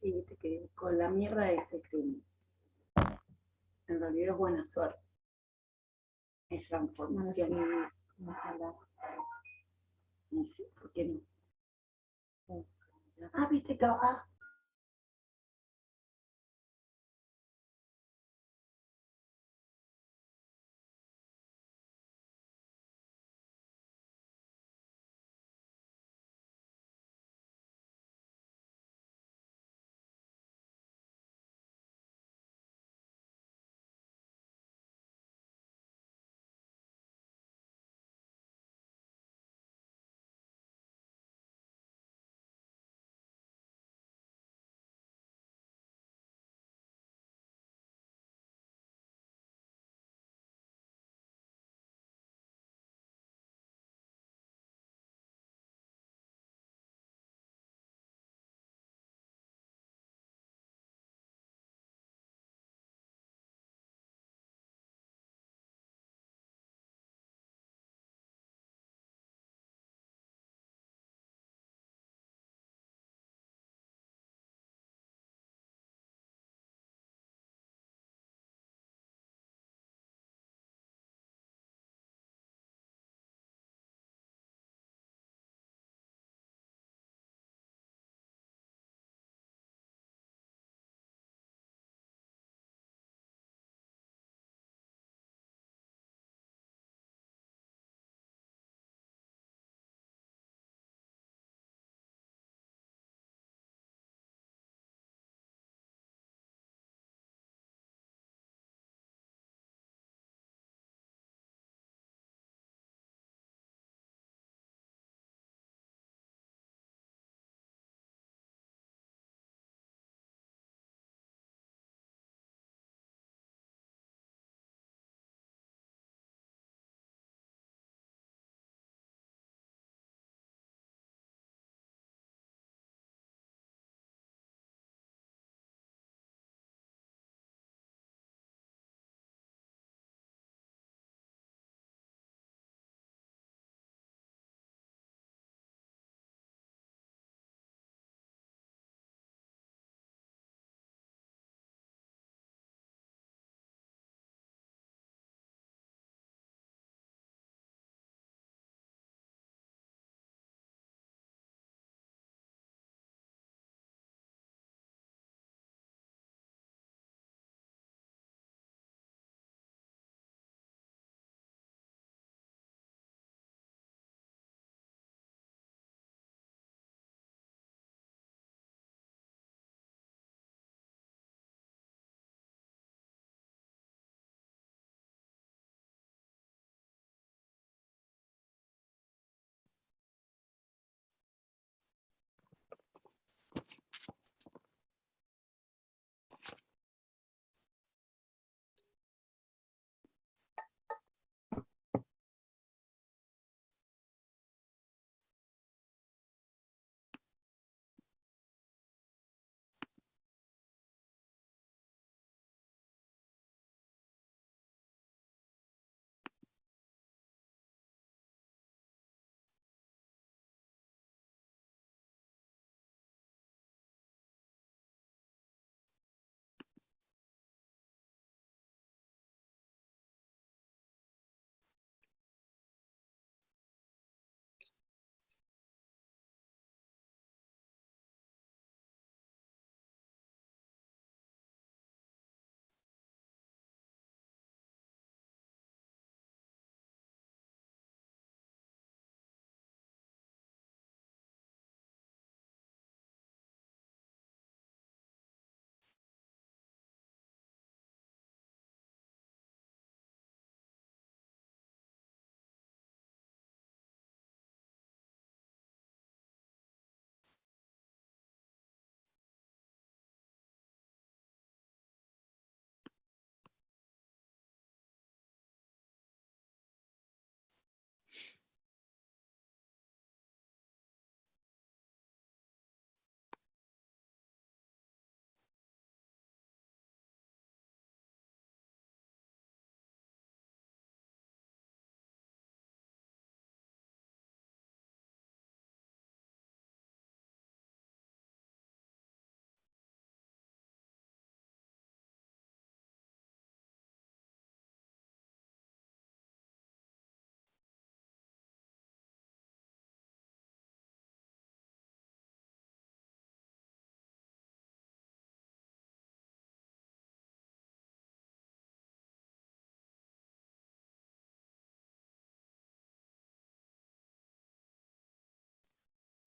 así, viste, que con la mierda ese que en realidad es buena suerte, es transformación. Bueno, sí, ojalá. Y sí, ¿por qué no? Ah, viste que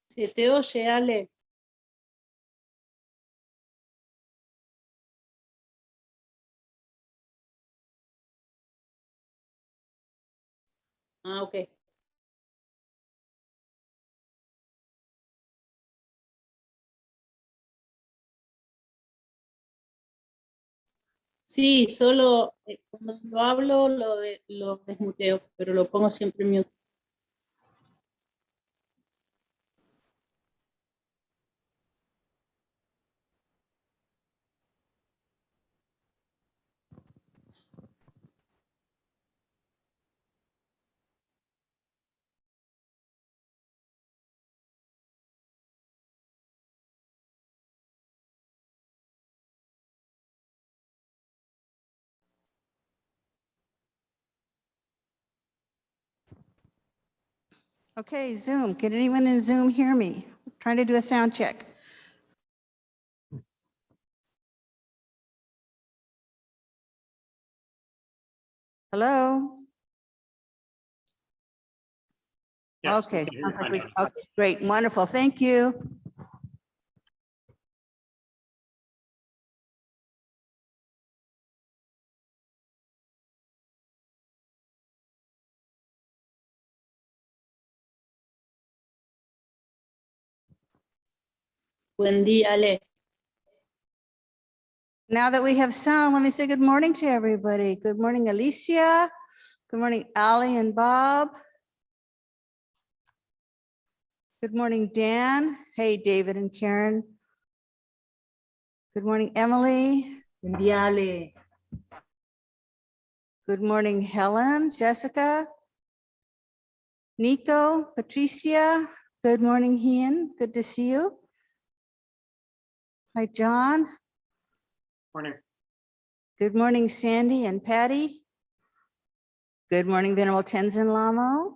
Se te oye, Ale. Ah, ok. Sí, solo cuando lo hablo lo desmuteo, pero lo pongo siempre en mute. Okay, Zoom. Can anyone in Zoom hear me? Trying to do a sound check. Hello? Yes, Okay, we can hear you sounds like fine we, now. okay, great, wonderful, thank you. Buen día, Ale. Now that we have sound, let me say good morning to everybody. Good morning, Alicia. Good morning, Ali and Bob. Good morning, Dan. Hey, David and Karen. Good morning, Emily. Buen día, Ale. Good morning, Helen, Jessica, Nico, Patricia. Good morning, Ian. Good to see you. Hi, John. Morning. Good morning, Sandy and Patty. Good morning, Venerable Tenzin Lamo,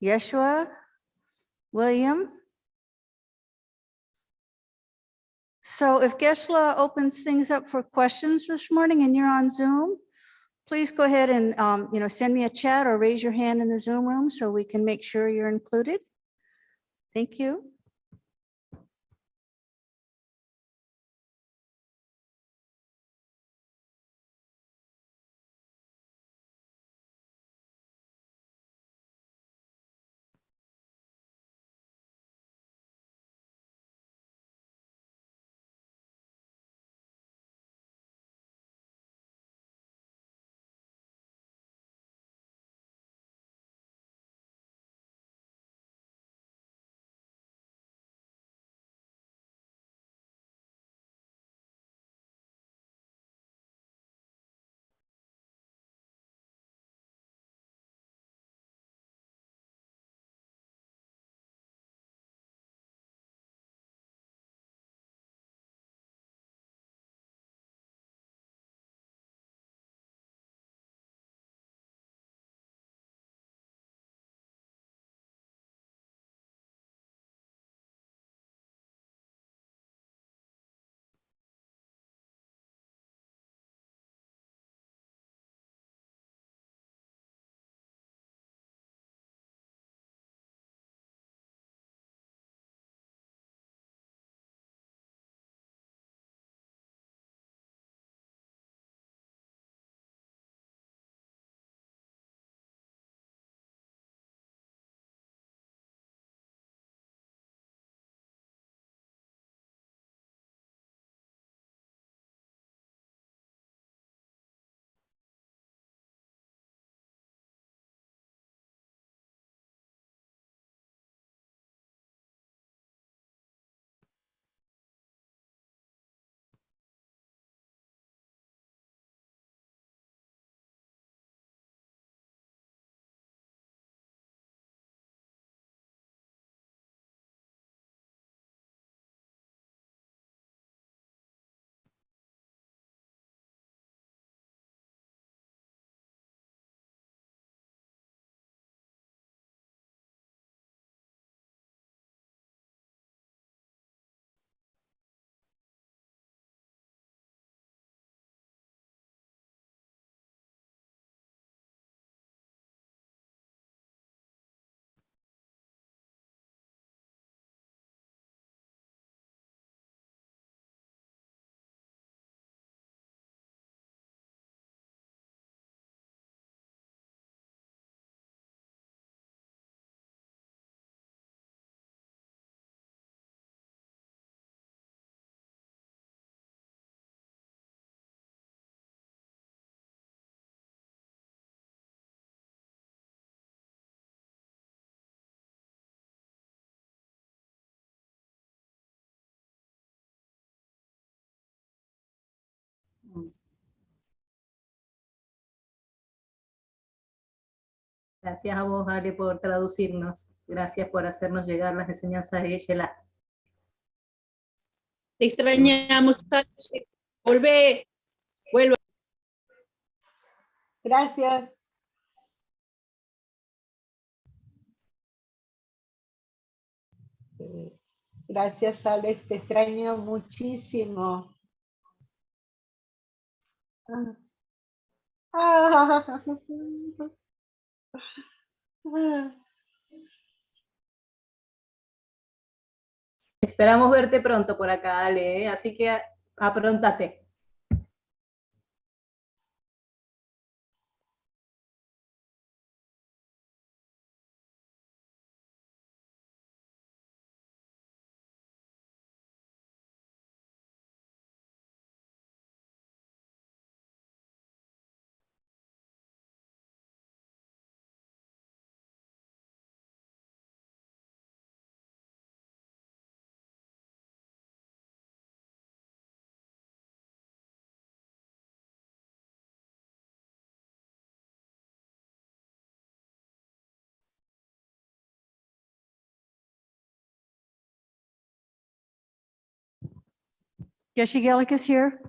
Yeshua, William. So if Geshe-la opens things up for questions this morning and you're on Zoom, please go ahead and send me a chat or raise your hand in the Zoom room so we can make sure you're included. Thank you. Gracias a vos, Ale, por traducirnos. Gracias por hacernos llegar las enseñanzas de Geshe-la. Te extrañamos. Vuelve. Gracias. Gracias, Alex. Te extraño muchísimo. Esperamos verte pronto por acá, Ale, ¿eh? Así que apróntate. Geshe Gelik is here.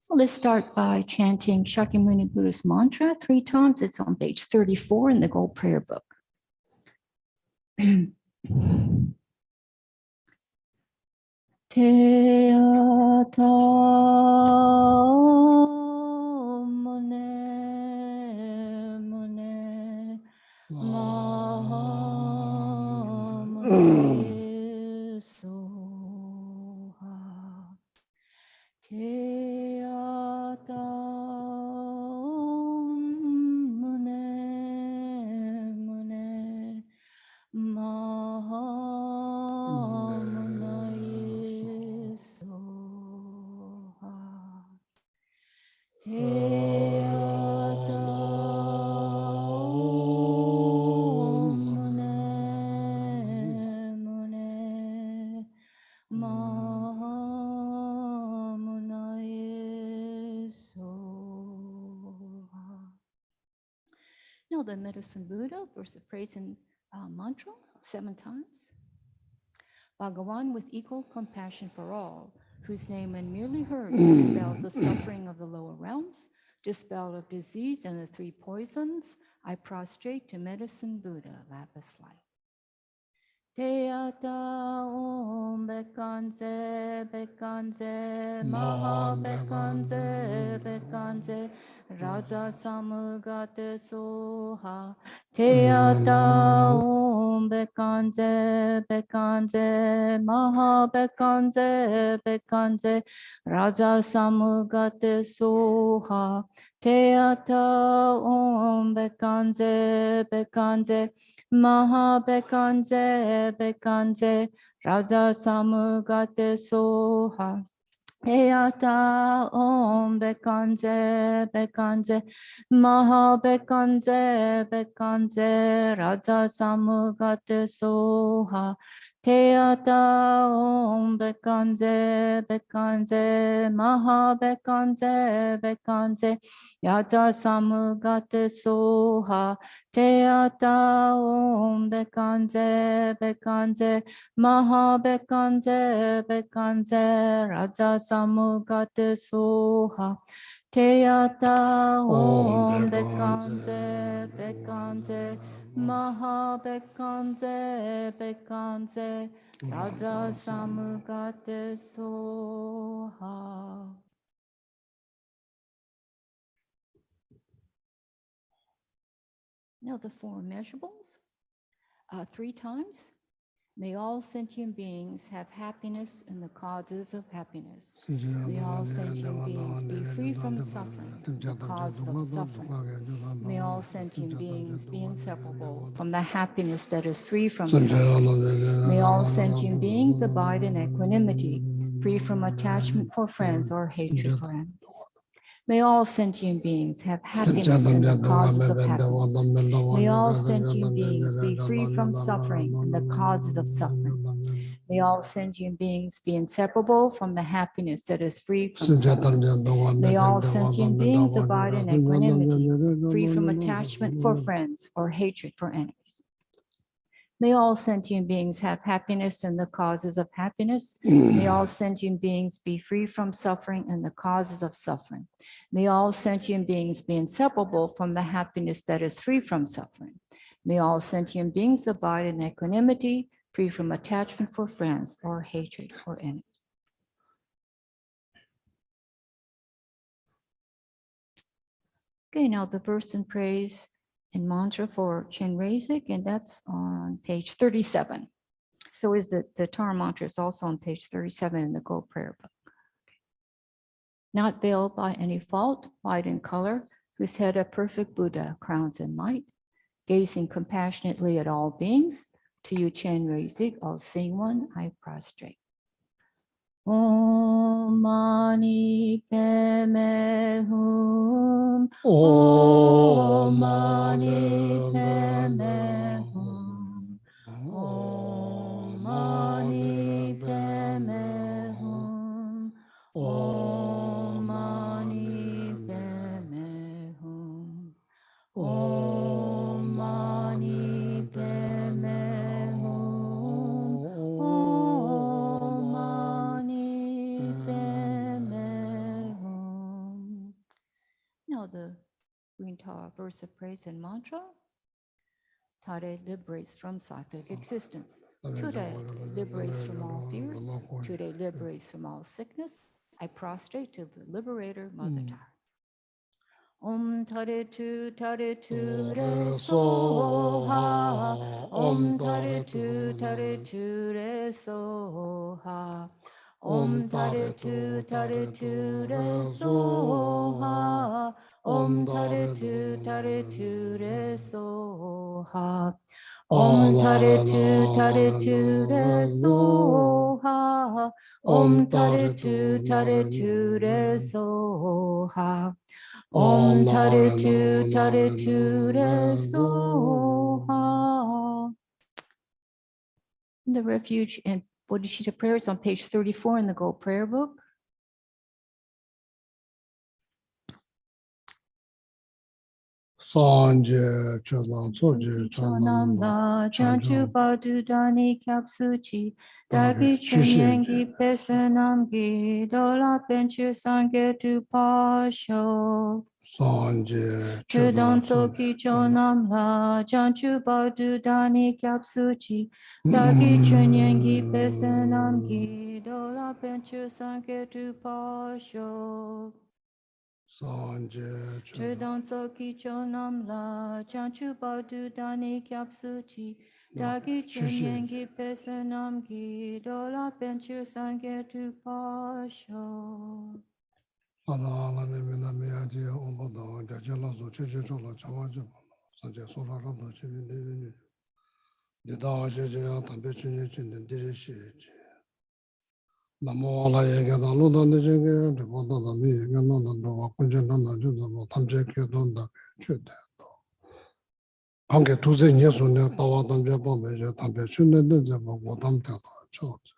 So let's start by chanting Shakyamuni Buddhist mantra 3 times. It's on page 34 in the Gold Prayer Book. Te ata mone mone maha mone soha. Te ata mone mone maha mone soha. Te ata mone mone maha mone soha. Now the medicine Buddha verse of praise and mantra 7 times. Bhagawan with equal compassion for all, whose name when merely heard dispels the suffering of the lower realms, dispel of disease and the three poisons, I prostrate to medicine Buddha, lapis light. Teyata Om Bekanze Bekanze Maha Bekanze Bekanze Raja Samugata Soha Teyata Om Bekanze Bekanze Maha Bekanze Bekanze Raja Samugata Soha Teyata Om Bekanze Bekanze Maha Bekanze Bekanze Raja Samugate Soha Eyata Om Bekanze Bekanze Maha Bekanze Bekanze Raja Samugate Soha Teyata Om Bekanze Bekanze Maha Bekanze Bekanze Raja Samugate Soha Teyata Om Bekanze Bekanze Maha Bekanze Bekanze Raja Samugate Soha Teyata Om Bekanze Bekanze Maha Bekanze Bekanze Raja Samugate Soha. Now the four immeasurables, 3 times. May all sentient beings have happiness and the causes of happiness. May all sentient beings be free from suffering, the causes of suffering. May all sentient beings be inseparable from the happiness that is free from suffering. May all sentient beings abide in equanimity, free from attachment for friends or hatred for enemies. May all sentient beings have happiness and the causes of happiness. May all sentient beings be free from suffering and the causes of suffering. May all sentient beings be inseparable from the happiness that is free from suffering. May all sentient beings abide in equanimity, free from attachment for friends or hatred for enemies. May all sentient beings have happiness and the causes of happiness. May all sentient beings be free from suffering and the causes of suffering. May all sentient beings be inseparable from the happiness that is free from suffering. May all sentient beings abide in equanimity, free from attachment for friends or hatred for enemies. Okay, now the verse and praise and mantra for Chenrezig, and that's on page 37. So is the Dharma mantra is also on page 37 in the Gold Prayer Book. Not veiled by any fault, white in color, whose head a perfect Buddha crowns in light, gazing compassionately at all beings, to you Chenrezig, all seeing one, I prostrate. Om Mani Padme Hum. Om Mani Padme Hum. Om Mani Padme Hum. Om Mani Padme Hum. Om Mani Padme Hum. Om Mani Padme Hum. Now the Green Tower verse of praise and mantra. Tare liberates from psychic existence. Today liberates from all fears. Today liberates from all sickness. I prostrate to the liberator, Mother Tara. Om Tare Tu Re Soha. Om Tare Tu Re Soha. Om Tare Tu Re Soha. Om Tare Tu Re Soha. Om Tare Tu Re Soha. Om Tare Tu Re Soha. Om Tare Tu Re Soha. The refuge and Bodhicitta prayers on page 34 in the Gold Prayer Book. Sanje Chodan Soje Chonam Chonam la Chanchu Chanchu Badu Dani Kapsuchi Dagi Dagi Chunyengi Pesanamgi Dola Benchir Sange Tu Pasho Sanje Chudon Chodan Soki Soje Chonam la Chanchu Badu Dani Kapsuchi Dagi Chunyengi Pesanamgi Dola Benchir Sange Tu Pasho Sanje Chodan Chudon Soki Chonam la Chanchu Badu Dani Kapsuchi Dagi Chunyengi Pesanamgi Dola Benchir Sange Tu Pasho Ada Alame Mina Miyaji Ombada Jajala So Cheche Chola Chawaja Sanje Sola Rada Chimi Devini Dida Cheche Tampe Chini Chini Dirishi Namo Ala Yega Dalu Dani Chenge Dibanda Dami Yega Nanda Dwa Kunje Nanda Juda Tamche Kedonda Chute Hange Tuze Nyesu Ne Tawa Tamche Bombe Je Tampe Chune Dede Bogo Tamte Chote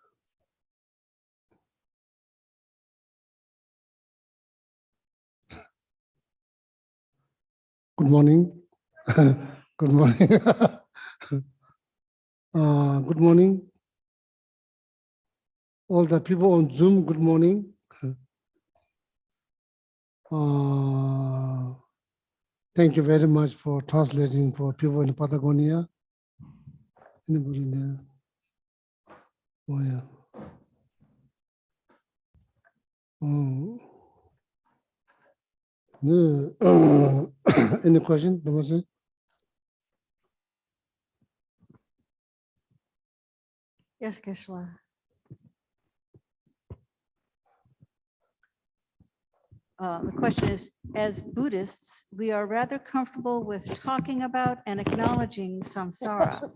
Good morning. Good morning. Good morning. All the people on Zoom, good morning. Thank you very much for translating for people in Patagonia. Anybody there? Oh, yeah. Oh. No. Any question? Namaste. Yes, Geshe-la. The question is, as Buddhists, we are rather comfortable with talking about and acknowledging samsara.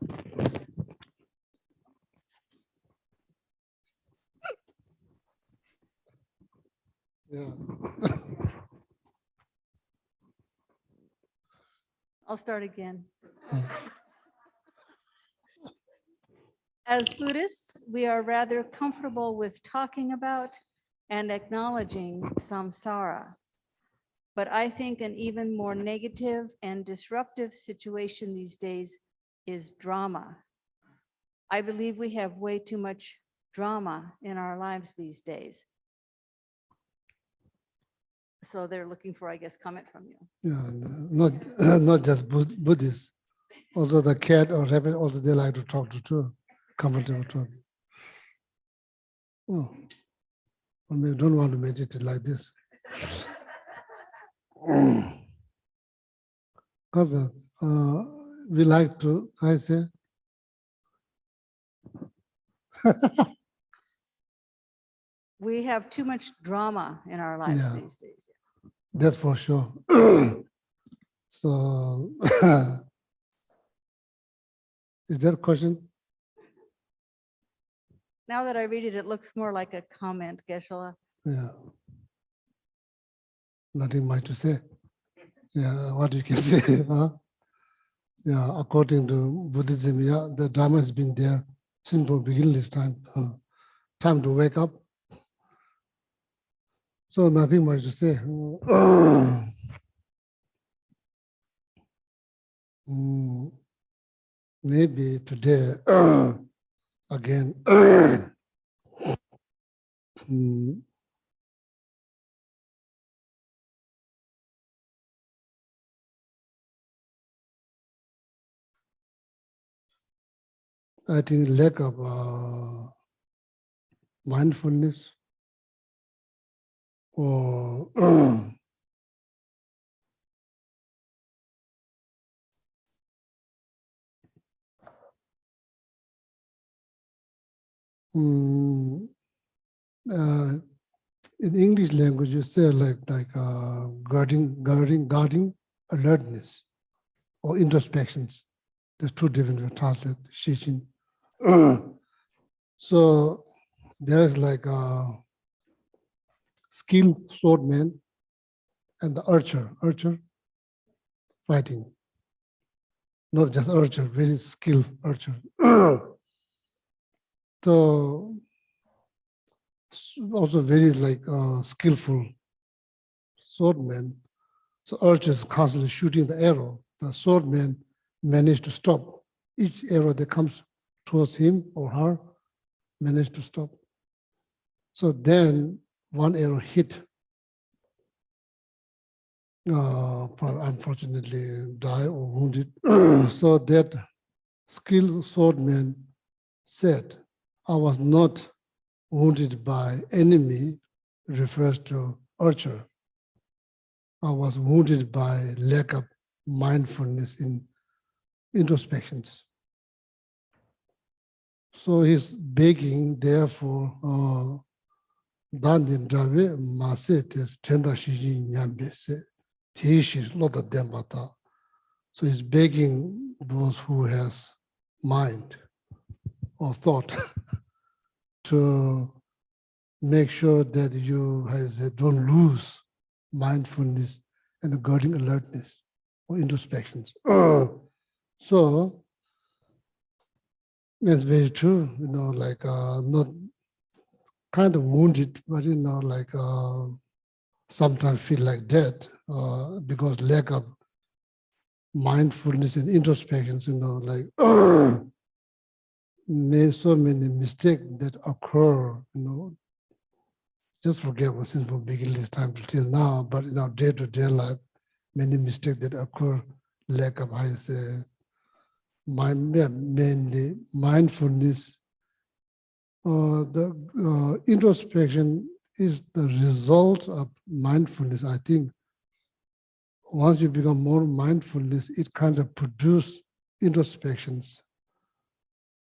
Yeah. I'll start again. As Buddhists, we are rather comfortable with talking about and acknowledging samsara. But I think an even more negative and disruptive situation these days is drama. I believe we have way too much drama in our lives these days. So they're looking for, I guess, comment from you. Yeah, not just Buddhists. Also the cat or rabbit, also they like to talk to too. Comfortable talking. Oh, well, maybe don't want to meditate like this. Because we like to, I say, We have too much drama in our lives Yeah. these days. that's for sure. So, is there a question? Now that I read it, it looks more like a comment, Geshe-la. Yeah. Nothing much to say. Yeah, what you can say, huh? Yeah, according to Buddhism, yeah, the Dharma has been there since the beginning this time. Time to wake up. So nothing much to say. Maybe today, again, I think lack of mindfulness or in English language, you say like guarding alertness or introspections. There's two different translate Shishin. So there's like a skilled swordman and the archer fighting. Not just archer, very skilled archer. So also very like skillful swordman. So urge is constantly shooting the arrow. The swordman managed to stop. Each arrow that comes towards him or her managed to stop. So then one arrow hit, unfortunately die or wounded. So that skilled swordman said, I was not wounded by enemy, refers to archer. I was wounded by lack of mindfulness in introspections. So he's begging, therefore, Dandin Drave Masetes Tenda Shiji Nyambe se Tishi Loda Dembata. So he's begging those who has mind or thought to make sure that you don't lose mindfulness and guarding alertness or introspections. So that's very true, like not kind of wounded, but like sometimes feel like dead because lack of mindfulness and introspections, like so many mistakes that occur, just forget what since from beginning this time till now, but in our day-to-day life, many mistakes that occur, lack of, I say, mainly mindfulness. The introspection is the result of mindfulness. I think once you become more mindfulness, it kind of produces introspections.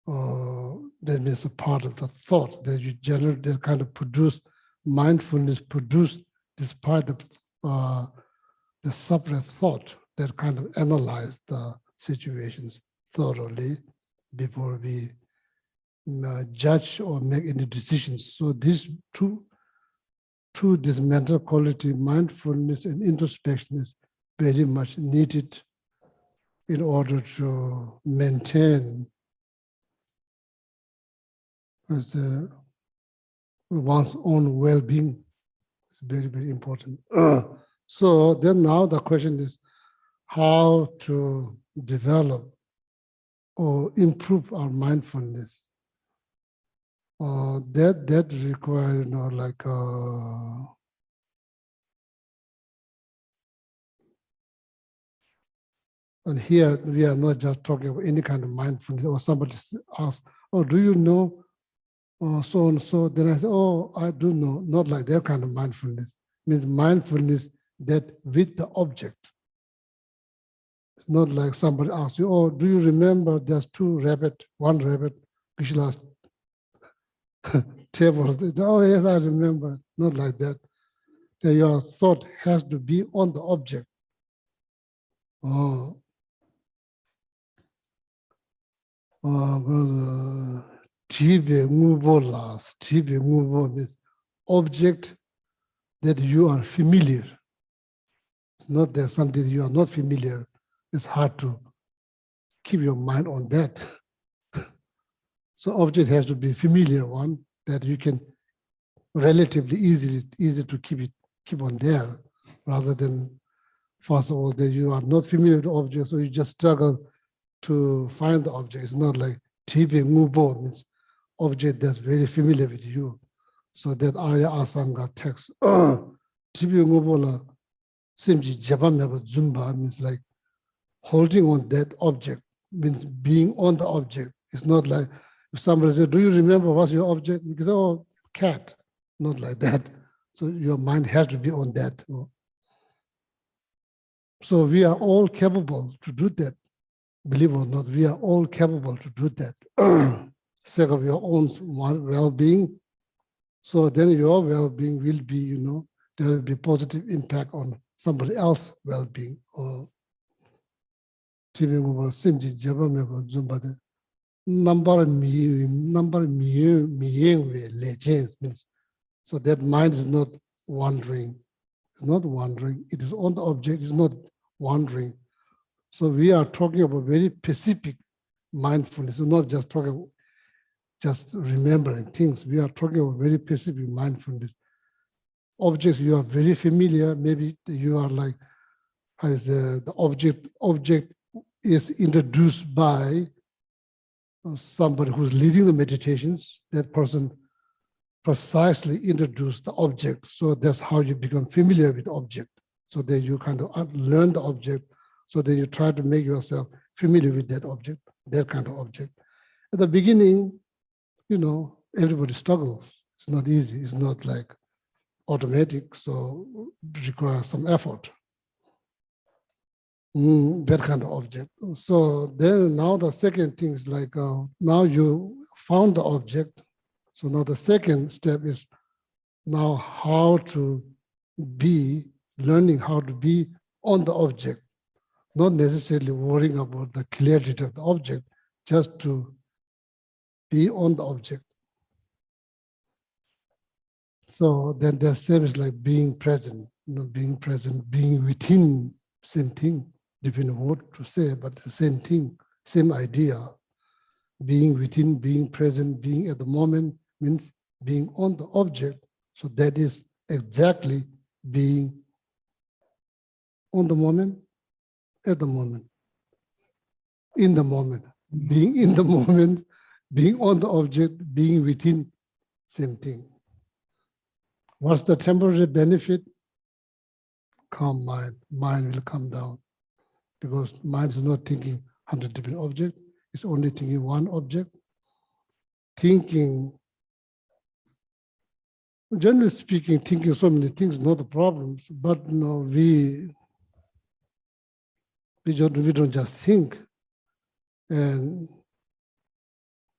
That means a part of the thought that you generate, that kind of produce mindfulness, produce this part of the separate thought that kind of analyze the situations thoroughly before we judge or make any decisions. So these two, this mental quality, mindfulness and introspection is very much needed in order to maintain one's own well-being. It's very, very important. So then now the question is how to develop or improve our mindfulness. That requires, like and here we are not just talking about any kind of mindfulness, or somebody asks, oh, do you know so and so? Then I say, oh, I do know. Not like that kind of mindfulness. It means mindfulness that with the object. It's not like somebody asks you, oh, do you remember there's one rabbit, Krishna's table? Oh, yes, I remember. Not like that. That your thought has to be on the object. Tibe Mubo means object that you are familiar. It's not that something you are not familiar. It's hard to keep your mind on that. So object has to be familiar one that you can relatively easy to keep on there, rather than first of all that you are not familiar with the object, so you just struggle to find the object. It's not like Tibe Mubo means object that's very familiar with you. So that Arya Asanga text, Tibe Mubo la Simji Jabameba Zumba means like holding on that object, means being on the object. It's not like if somebody says, do you remember what's your object? You can say, oh, cat. Not like that. So your mind has to be on that. So we are all capable to do that. Believe it or not, we are all capable to do that. Sake of your own well-being. So then your well-being will be, there will be positive impact on somebody else's well-being. Number legends means so that mind is not wandering. It's not wandering. It is on the object. It's not wandering. So we are talking about very specific mindfulness. We're not just talking just remembering things. We are talking about very specific mindfulness. Objects you are very familiar. Maybe you are like how is the object is introduced by somebody who's leading the meditations. That person precisely introduced the object. So that's how you become familiar with the object. So then you kind of learn the object. So then you try to make yourself familiar with that object, that kind of object. At the beginning, you know, everybody struggles. It's not easy. It's not like automatic. So it requires some effort. That kind of object. So then now the second thing is like, now you found the object. So now the second step is now how to be, learning how to be on the object, not necessarily worrying about the clarity of the object, just to be on the object. So then the same is like being present, you know, being present, being within, same thing, depending on what to say, but the same thing, same idea. Being within, being present, being at the moment means being on the object. So that is exactly being on the moment, at the moment, in the moment, being in the moment, being on the object, being within, same thing. What's the temporary benefit? Calm mind. Mind will come down because mind is not thinking 100 different objects. It's only thinking one object. Thinking, generally speaking, thinking so many things, not the problems, but no, we don't just think, and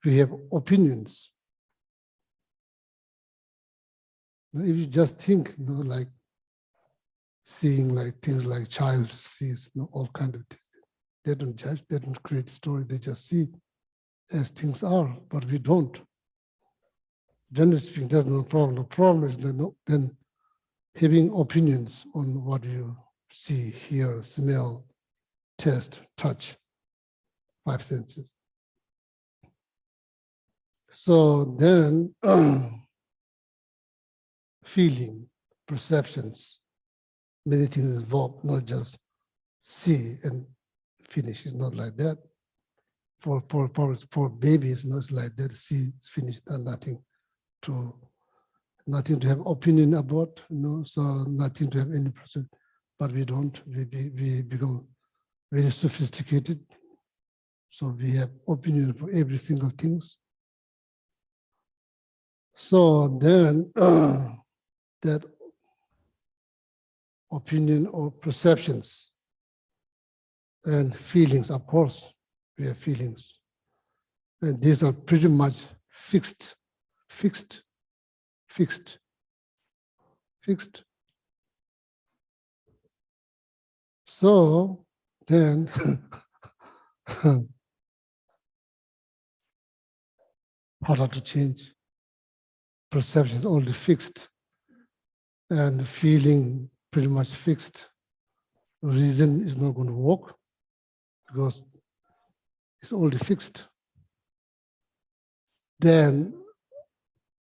we have opinions. If you just think, you know, like seeing like things like child sees, you know, all kind of things. They don't judge, they don't create story, they just see as things are, but we don't. Generally speaking, that's no problem. The problem is then having opinions on what you see, hear, smell, taste, touch, 5 senses. So then feeling, perceptions, many things involved, not just see and finish. It's not like that. For babies, you know, it's like that, see, finish, and nothing to have opinion about, you know, so nothing to have any perception. But we don't, we become very sophisticated. So we have opinion for every single things. So then that opinion or perceptions and feelings, of course, we have feelings. And these are pretty much fixed. So then harder to change. Perception is already fixed and feeling pretty much fixed. Reason is not going to work because it's already fixed. Then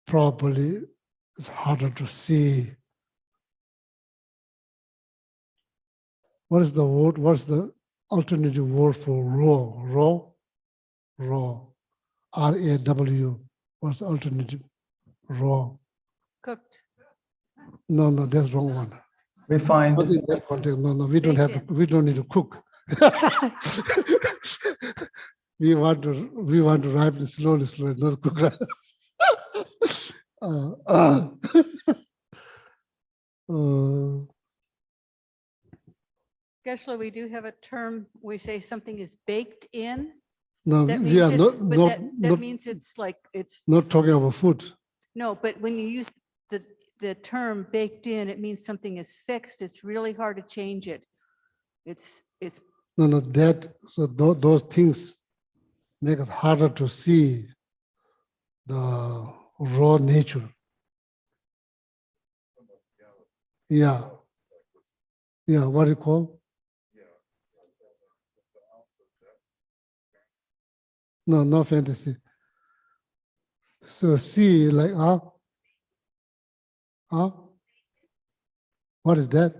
probably it's harder to see. What is the word? What's the alternative word for raw? Raw. R-A-W. What's the alternative? Raw. Cooked. No, that's wrong one. Refined. Not in that context. No, we don't Baked have to, we don't need to cook. we want to ripen slowly, not cook. Geshe-la, we do have a term, we say something is baked in. No, That we are means not that means it's like, it's, not talking about food. no, but when you use the term baked in, it means something is fixed. It's really hard to change it. It's No, that, so those things make it harder to see the raw nature. Yeah, what do you call? No fantasy. So see, like, what is that?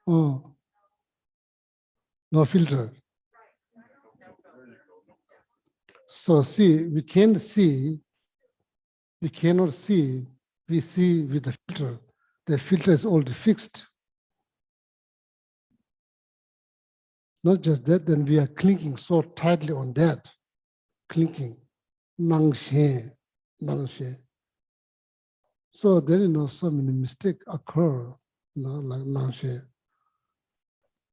Oh, no filter. So see, we can't see, we cannot see, we see with the filter. The filter is already fixed. Not just that, then we are clinging so tightly on that, clinging, nang xie, nang xie. So then, so many mistakes occur, like nang xie.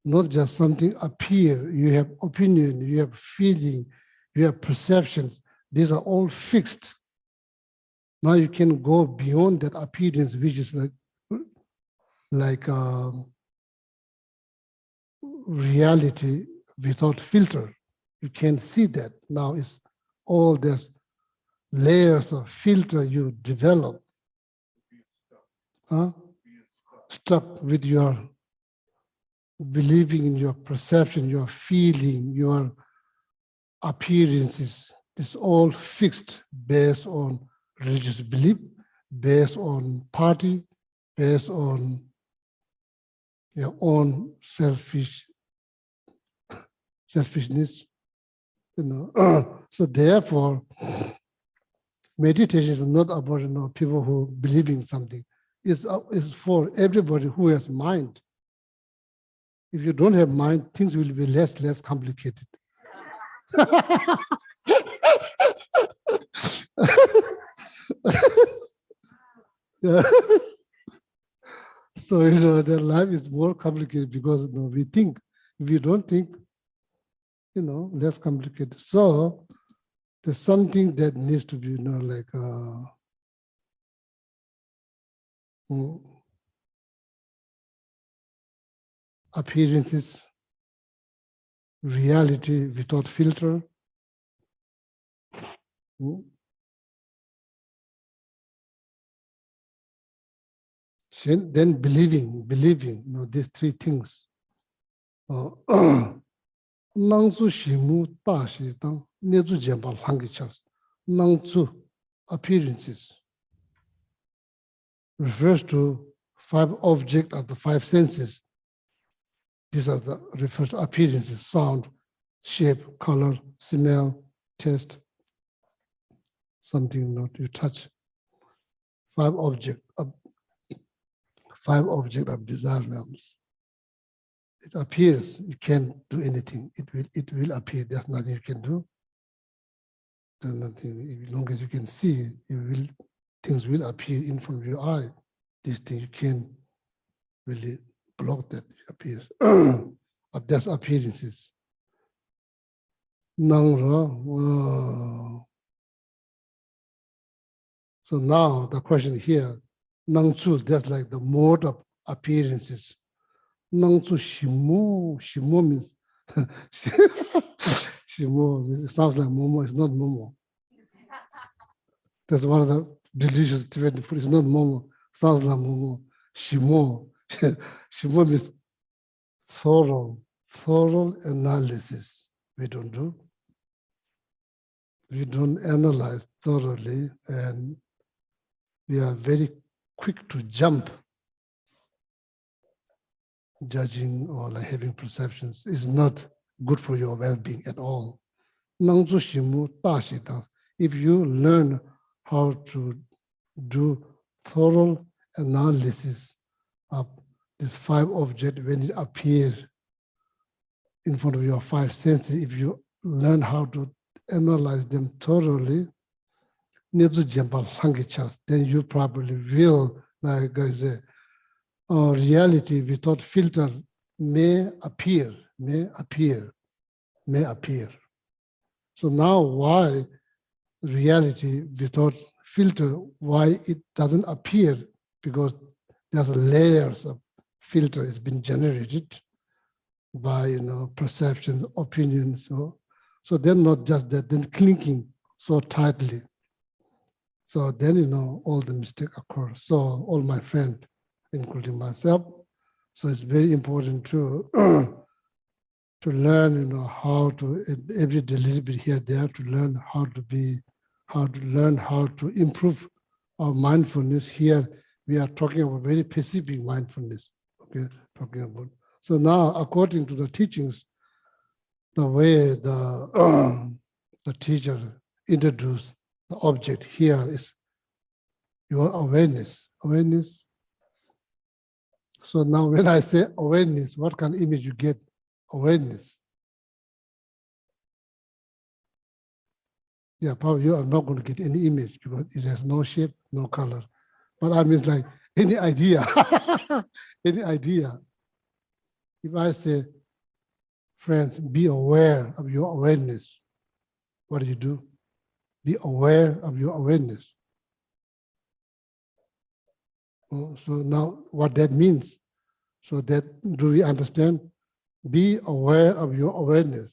Not just something appear, you have opinion, you have feeling, you have perceptions. These are all fixed. Now you can go beyond that appearance, which is like reality without filter. You can see that. Now it's all these layers of filter you develop. Stuck with your believing in your perception, your feeling, your appearances. It's all fixed based on religious belief, based on party, based on your own selfishness, So therefore, meditation is not about people who believe in something. It's for everybody who has mind. If you don't have mind, things will be less complicated. Yeah. So their life is more complicated because we think. If you don't think, less complicated. So there's something that needs to be, like appearances, reality without filter. Then believing, these three things. Nangzu shimu da shi dang, nezu jemba hangi chas. Nangzu, appearances, refers to 5 objects of the 5 senses. These are the refers to appearances: sound, shape, color, smell, taste, something not you touch. 5 objects of desire realms. It appears, you can't do anything. It will appear. There's nothing you can do. There's nothing. As long as you can see, things will appear in front of your eye. This thing you can really block that it appears. But there's appearances. So now the question here, Nangzu, that's like the mode of appearances. Nangzu Shimo, Shimo means, Shimo means, it sounds like Momo, it's not Momo. That's one of the delicious Tibetan food, it's not Momo, sounds like Momo. Shimo, Shimo means thorough analysis. We don't do. We don't analyze thoroughly, and we are very quick to jump. Judging or like having perceptions is not good for your well-being at all. If you learn how to do thorough analysis of these 5 objects when it appears in front of your 5 senses, if you learn how to analyze them thoroughly, then you probably will, like I say, reality without filter may appear. So now why reality without filter, why it doesn't appear? Because there's layers of filter has been generated by perceptions, opinions. So they're not just that, then clinging so tightly. So then all the mistake occurs. So all my friends, including myself. So it's very important to learn, how to every day a little bit here there to learn how to improve our mindfulness here. we are talking about very specific mindfulness. Okay, talking about. So now, according to the teachings, the way the the teacher introduced the object here is your awareness. Awareness. So now, when I say awareness, what kind of image you get? Awareness. Yeah, probably you are not going to get any image because it has no shape, no color. But I mean, like any idea, any idea. If I say, friends, be aware of your awareness, what do? Be aware of your awareness. Oh, so now what that means, so that do we understand? Be aware of your awareness.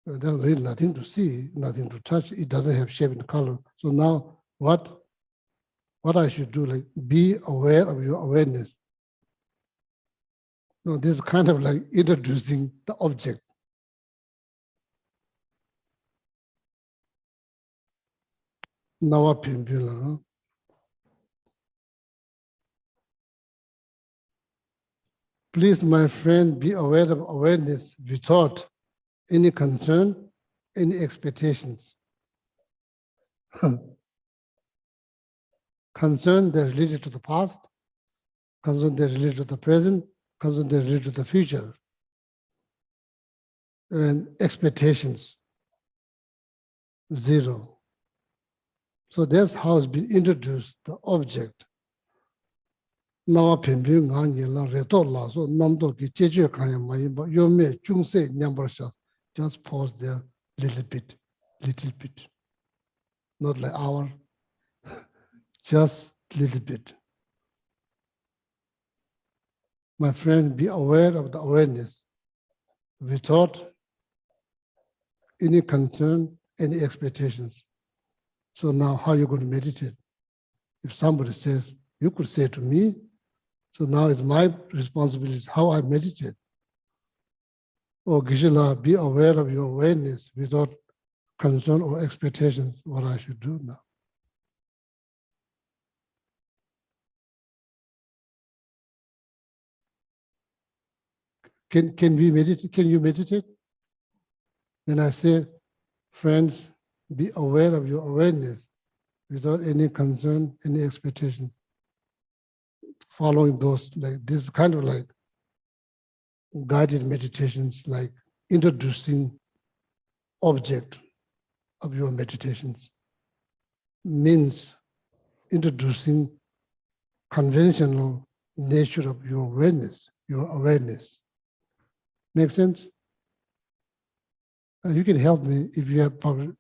There's really nothing to see, nothing to touch. It doesn't have shape and color. So now what I should do, like be aware of your awareness. No, this is kind of like introducing the object. Now, please, my friend, be aware of awareness without any concern, any expectations. Concern that is related to the past, concern that is related to the present, concern that is related to the future, and expectations, zero. So that's how it's been introduced, the object. Now, just pause there, little bit. Not like hour, just little bit. My friend, be aware of the awareness without any concern, any expectations. So now how are you going to meditate? If somebody says, you could say to me, so now it's my responsibility how I meditate. Oh, Gisela, be aware of your awareness without concern or expectations, what I should do now. Can we meditate? Can you meditate? When I say, friends, be aware of your awareness without any concern, any expectation. Following those, like this kind of like guided meditations, like introducing object of your meditations means introducing conventional nature of your awareness, Make sense? You can help me if you have probably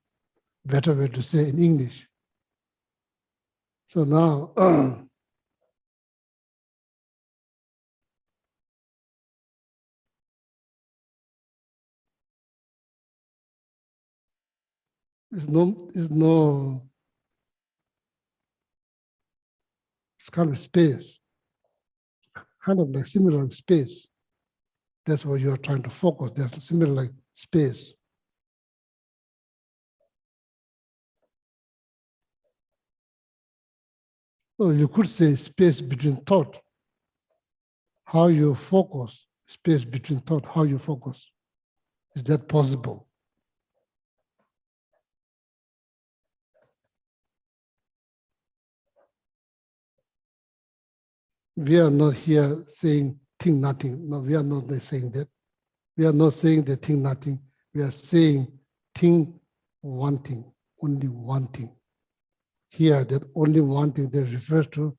better way to say in English. So now, it's kind of space, kind of like similar space. That's what you are trying to focus. There's similar like space. So you could say space between thought. How you focus, space between thought, how you focus. Is that possible? We are not here saying think nothing. No, we are not saying that. We are not saying that think nothing. We are saying think one thing, only one thing. Here, that only one thing that refers to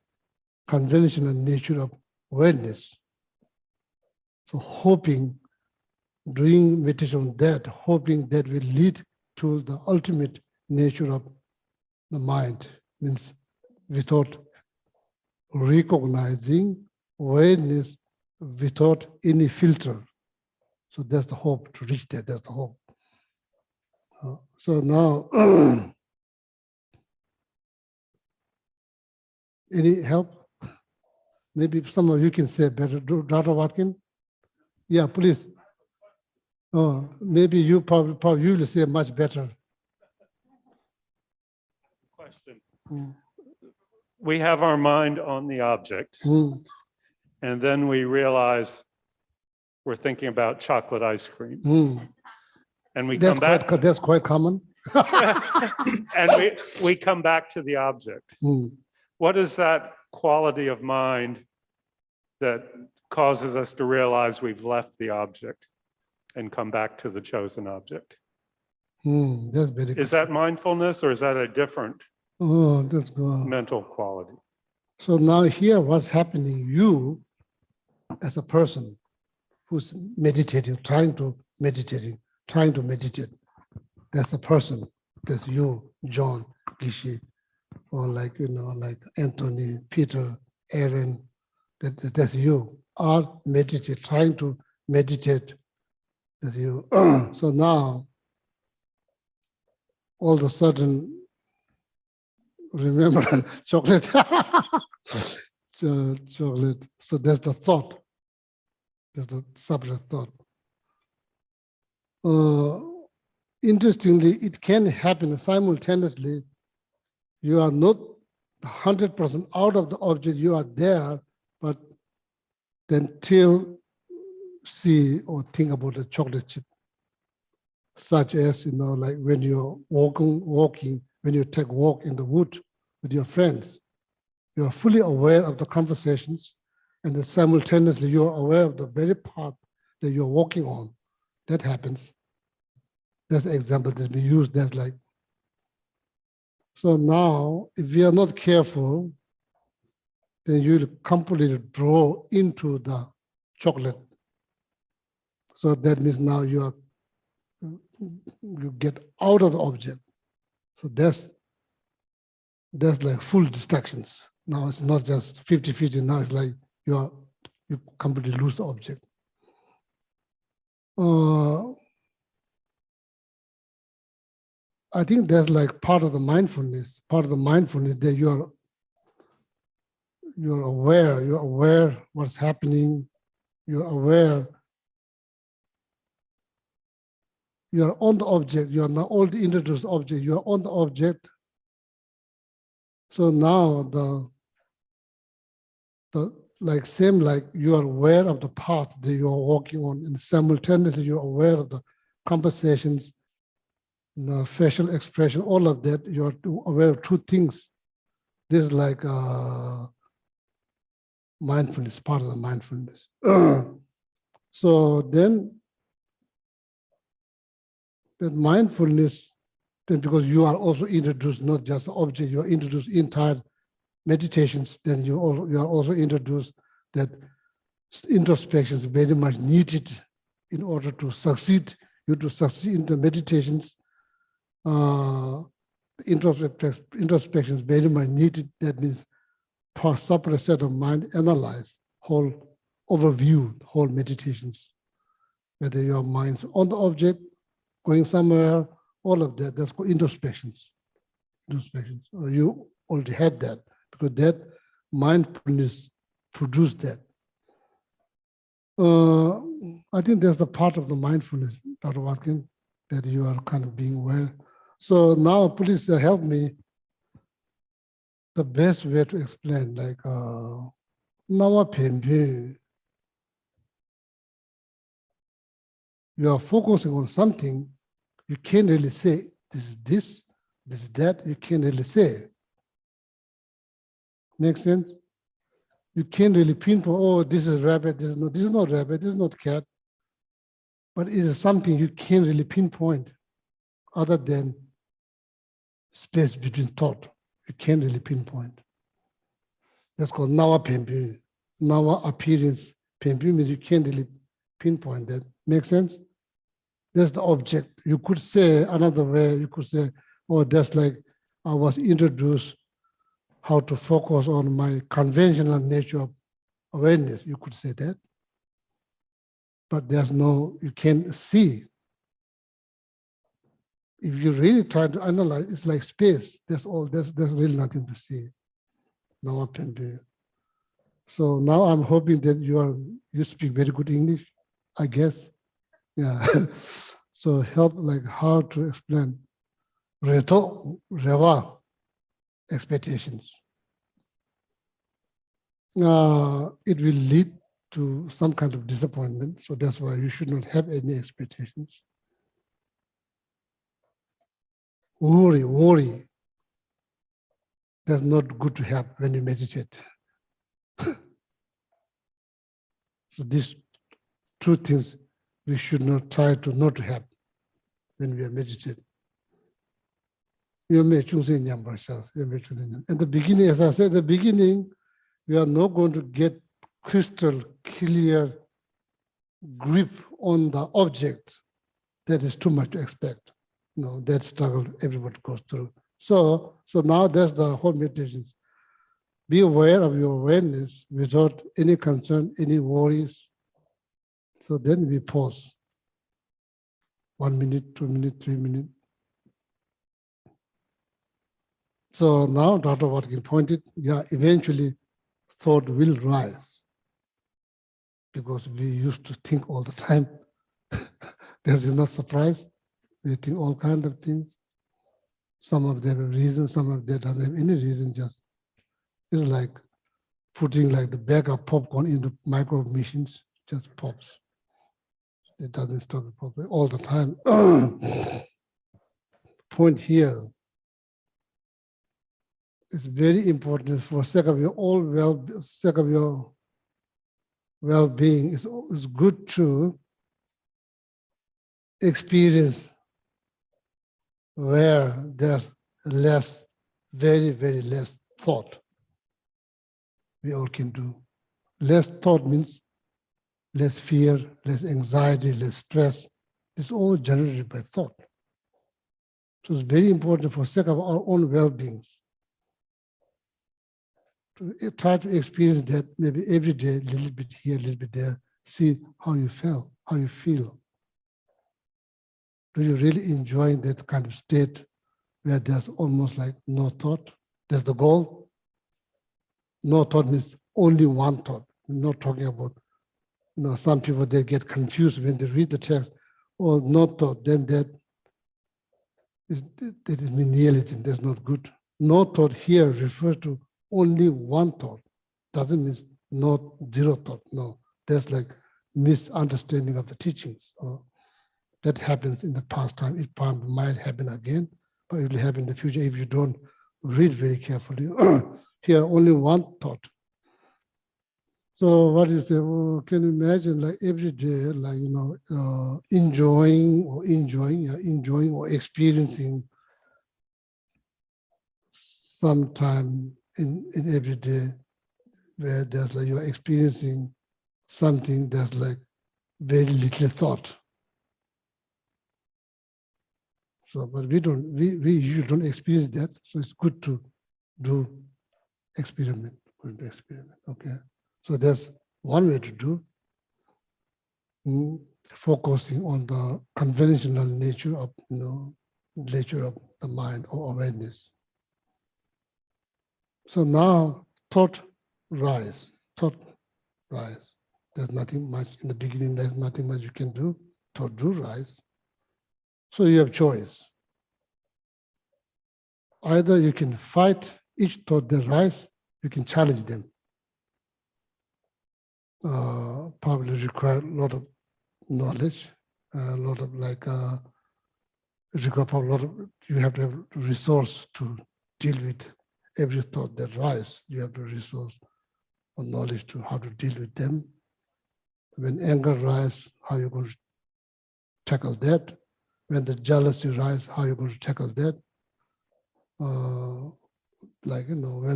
conventional nature of awareness. So hoping, doing meditation on that, hoping that will lead to the ultimate nature of the mind, means without recognizing awareness, without any filter. So that's the hope, to reach that, that's the hope. So now, any help? Maybe some of you can say better. Dr. Watkin? Yeah, please. Oh, maybe you probably you will say much better. Question. We have our mind on the object, and then we realize we're thinking about chocolate ice cream. And we come back, That's quite common. and we come back to the object. What is that quality of mind that causes us to realize we've left the object and come back to the chosen object? That's very good. Is that mindfulness, or is that a different Oh, that's good. mental quality? So now here what's happening, you as a person who's meditating, trying to meditate, that's a person, that's you, John, Gishi, or like, like Anthony, Peter, Aaron, that's you, are meditate, trying to meditate, that's you. So now, all of a sudden, remember chocolate. Chocolate. So that's the thought. That's the separate thought. Interestingly, it can happen simultaneously. You are not 100% out of the object, you are there, but then still see or think about the chocolate chip. Such as, like when you're walking, when you take a walk in the wood with your friends, you are fully aware of the conversations, and then simultaneously you are aware of the very path that you're walking on. That happens. That's the example that we use. That's like, so now if we are not careful, then you will completely draw into the chocolate. So that means now you get out of the object. So that's like full distractions. Now it's not just 50-50, now it's like you completely lose the object. I think that's like part of the mindfulness that you're aware what's happening, you're aware. You are on the object, you are not only introduced object, you are on the object. So now like you are aware of the path that you are walking on, and simultaneously you are aware of the conversations, the facial expression, all of that. You are aware of two things. This is like mindfulness, part of the mindfulness. So then that mindfulness, then because you are also introduced not just the object, you are introduced entire meditations, then you are also introduced that introspection is very much needed in order to succeed. You to succeed in the meditations, introspection is very much needed. That means for separate set of mind, analyze whole overview, whole meditations, whether your mind's on the object, going somewhere, all of that, that's called introspections. You already had that, because that mindfulness produced that. I think that's the part of the mindfulness, Dr. Watkin, that you are kind of being aware. So now please help me the best way to explain, like Nawa Pempe. You are focusing on something, you can't really say this is that, you can't really say. Make sense? You can't really pinpoint, oh, this is rabbit, this is not rabbit, this is not cat. But it is something you can't really pinpoint other than space between thought. You can't really pinpoint. That's called Nawa Pempe. Nawa appearance. Pempe means you can't really pinpoint that. Make sense? That's the object. You could say another way, you could say, oh, that's like I was introduced how to focus on my conventional nature of awareness. You could say that. But there's no, you can't see. If you really try to analyze, it's like space. That's all, there's really nothing to see. Now I can do. So now I'm hoping that you speak very good English, I guess. Yeah. So help like how to explain. Reto, Reva. expectations. It will lead to some kind of disappointment. So that's why you should not have any expectations. Worry. That's not good to have when you meditate. So these two things we should not try to not to have when we are meditating. In the beginning, as I said, the beginning, we are not going to get crystal clear grip on the object. That is too much to expect. No, that struggle everybody goes through. So now that's the whole meditation. Be aware of your awareness without any concern, any worries. So then we pause. 1 minute, 2 minutes, 3 minutes. So now Dr. Watkins pointed, eventually thought will rise because we used to think all the time. This is not surprise. We think all kinds of things. Some of them have reason, some of them doesn't have any reason. Just it's like putting like the bag of popcorn into microwave machines, just pops. It doesn't stop the pop all the time. Point here. It's very important for sake of your well-being. It's good to experience where there's less, very, very less thought. We all can do. Less thought means less fear, less anxiety, less stress. It's all generated by thought. So it's very important for sake of our own well-beings to try to experience that maybe every day, a little bit here, a little bit there. See how you feel, how you feel. Do you really enjoy that kind of state where there's almost like no thought? That's the goal. No thought means only one thought. I'm not talking about, some people, they get confused when they read the text. Oh, no thought, then that is nihilism. That's not good. No thought here refers to only one thought. Doesn't mean not zero thought. No, that's like misunderstanding of the teachings. That happens in the past time. It probably might happen again, but it will happen in the future if you don't read very carefully. Here, only one thought. So what is the, can you imagine like every day, like, enjoying or experiencing sometime in every day where there's like you're experiencing something that's like very little thought. So, but we usually don't experience that. So it's good to do experiment. Okay. So that's one way to do. Focusing on the conventional nature of the mind or awareness. So now thought rise. There's nothing much in the beginning. There's nothing much you can do. Thought do rise. So you have choice. Either you can fight each thought that rise, you can challenge them. Probably require a lot of knowledge, a lot of you have to have resource to deal with every thought that rise. You have the resource or knowledge to how to deal with them. When anger rises, how you're going to tackle that. When the jealousy rises, how you're going to tackle that. When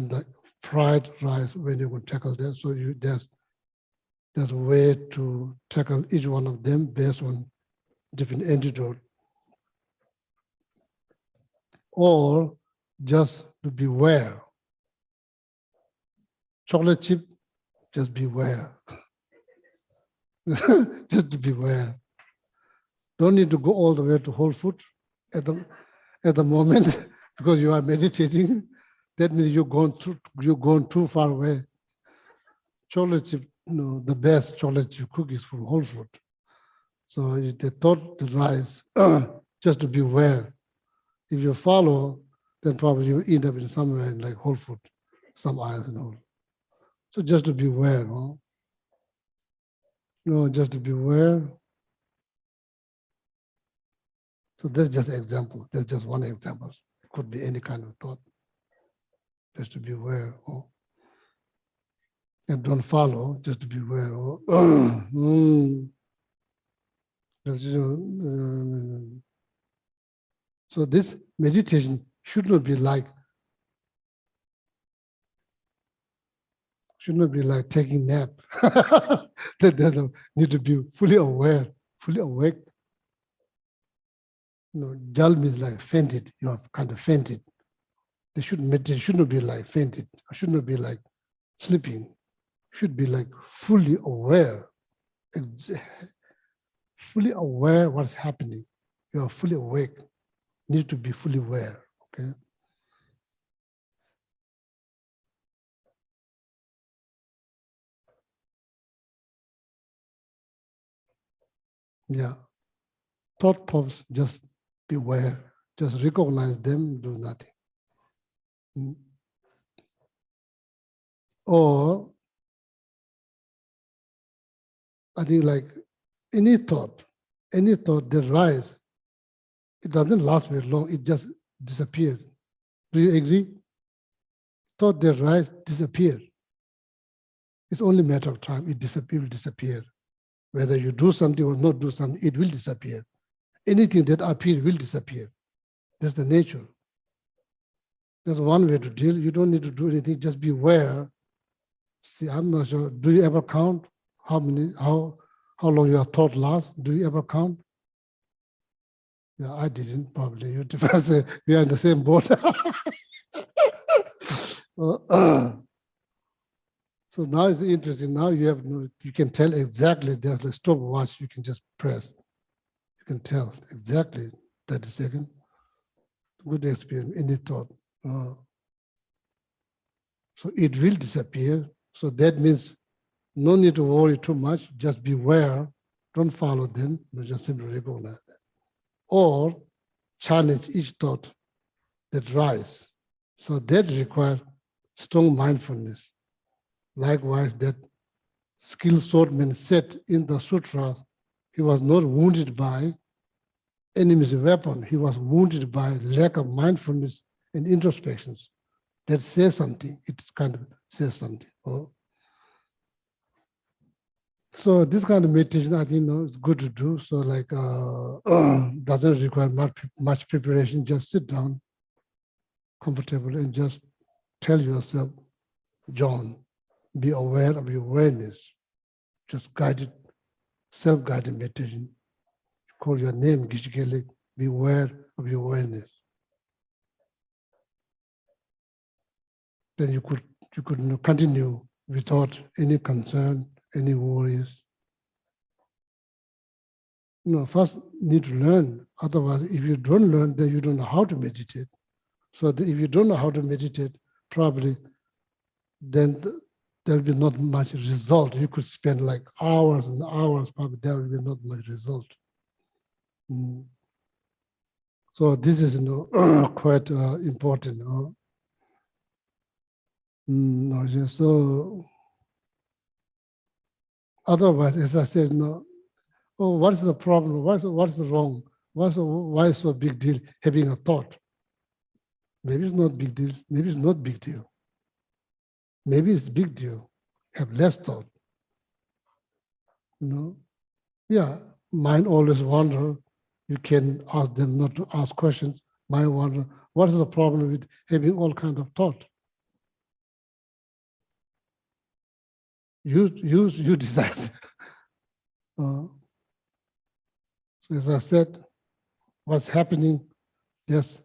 the pride rises, when you're going to tackle that. So there's a way to tackle each one of them based on different antidote. Or just to beware. Chocolate chip, just beware. Just to beware. Don't need to go all the way to whole food at the moment because you are meditating. That means you're going too far away. Chocolate chip, the best chocolate chip cookies from whole food. So the thought that rise, just to beware. If you follow, then probably you end up in somewhere in like Whole Food, some aisles and all. So just to be aware, huh? Just to be aware. So that's just an example. That's just one example. It could be any kind of thought. Just to be aware. Huh? And don't follow, just to be aware. So this meditation should not be like taking nap. That doesn't need to be fully aware, fully awake. Jal means like fainted. You have kind of fainted. Meditation should not be like fainted. It should not be like sleeping. Should be like fully aware. Fully aware what's happening. You are fully awake. Need to be fully aware. Okay. Yeah. Thought pops, just beware. Just recognize them, do nothing. Or I think like any thought that rise, it doesn't last very long, it just disappears. Do you agree? Thought that rise, disappear. It's only a matter of time, it will disappear. Whether you do something or not do something, it will disappear. Anything that appears will disappear. That's the nature. There's one way to deal. You don't need to do anything, just be aware. See, I'm not sure. Do you ever count how long your thought lasts? Do you ever count? Yeah, I didn't, probably. You say we are in the same boat. So now it's interesting. Now you can tell exactly, there's a stopwatch, you can just press. You can tell exactly 30 seconds. Good experience, any thought. So it will disappear. So that means no need to worry too much, just beware, don't follow them, but just simply recognize that. Or challenge each thought that rise. So that requires strong mindfulness. Likewise, that skilled swordsman said in the sutra, he was not wounded by enemy's weapon, he was wounded by lack of mindfulness and introspections. That says something, it kind of says something. So this kind of meditation, I think, is good to do. So like, doesn't require much preparation. Just sit down, comfortable, and just tell yourself, John, be aware of your awareness. Just guided, self-guided meditation. Call your name, Gishikele, be aware of your awareness. Then you could continue without any concern, any worries. First need to learn. Otherwise, if you don't learn, then you don't know how to meditate. So if you don't know how to meditate, probably then there'll be not much result. You could spend like hours and hours, probably there will be not much result. So this is quite important. So otherwise, as I said, what is the problem? What is wrong? Why is so big deal having a thought? Maybe it's not big deal. Maybe it's not big deal. Maybe it's big deal. Have less thought. Yeah, mind always wander. You can ask them not to ask questions. Mind wander. What is the problem with having all kinds of thought? You decide. So as I said, what's happening, there's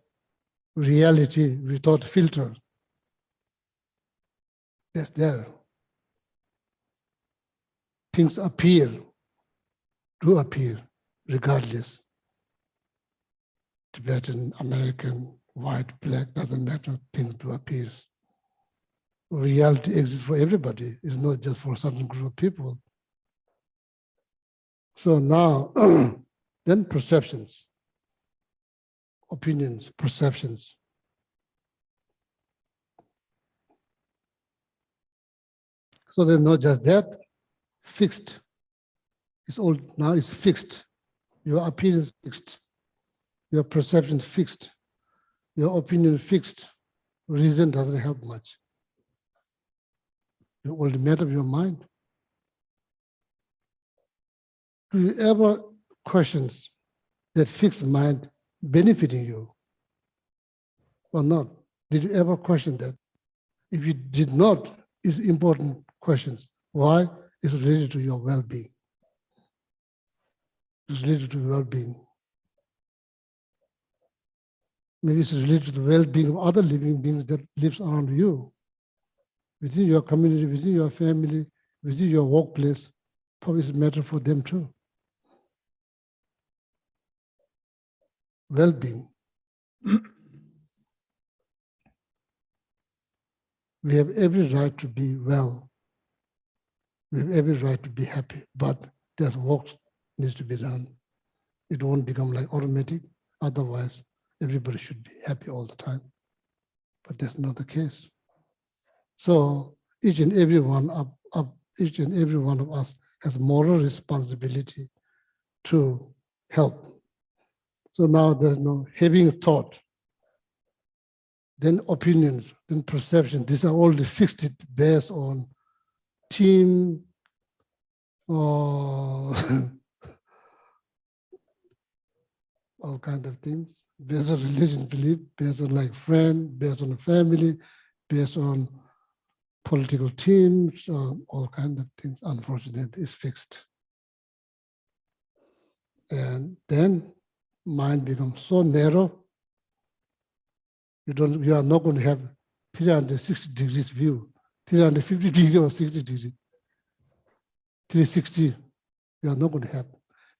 reality without filter. That's there. Things do appear, regardless. Tibetan, American, white, black, doesn't matter, things do appear. Reality exists for everybody, it's not just for a certain group of people. So now, then perceptions, opinions, perceptions. So then not just that, fixed. It's all now it's fixed. Your appearance fixed. Your perception fixed. Your opinion fixed. Reason doesn't help much. You only made up your mind. Do you ever question that fixed mind benefiting you or not? Did you ever question that? If you did not, it's important questions. Why? It's related to your well-being. It's related to well-being. Maybe it's related to the well-being of other living beings that lives around you, within your community, within your family, within your workplace. Probably it's a matter for them too. Well-being. We have every right to be well. We have every right to be happy, but there's work needs to be done. It won't become like automatic. Otherwise, everybody should be happy all the time. But that's not the case. So each and every one of us has moral responsibility to help. So now there's no having thought, then opinions, then perception. These are all fixed based on team or all kinds of things, based on religion belief, based on like friend, based on family, based on political teams, all kinds of things. Unfortunately, it's fixed. And then mind becomes so narrow, you are not going to have 360 degrees view, 350 degrees or 60 degrees. 360, you are not going to have.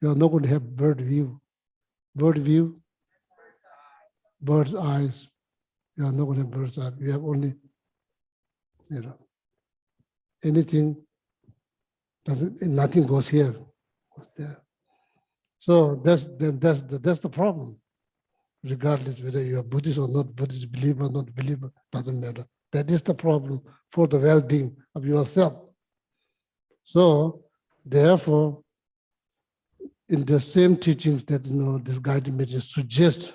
You are not going to have bird view. Bird view, bird's eyes. You are not going to have bird's eye. You have only, anything, nothing goes here, goes there. So that's the problem. Regardless whether you are Buddhist or not Buddhist, believer or not believer, doesn't matter. That is the problem for the well-being of yourself. So therefore, in the same teachings that this guided meditation suggests,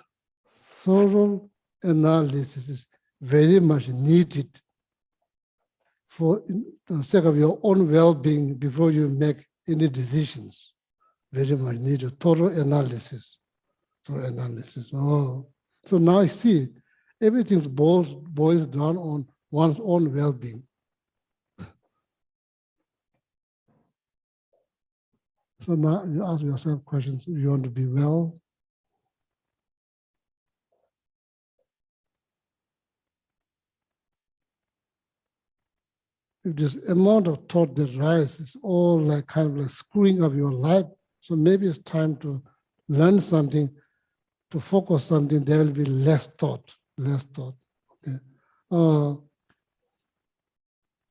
thorough analysis is very much needed for the sake of your own well-being before you make any decisions. Very much needed thorough analysis. Oh, so now I see everything boils down on one's own well-being. So now you ask yourself questions. You want to be well? If this amount of thought that rises is all like kind of like screwing up your life, so maybe it's time to learn something, to focus something. There will be less thought. Okay.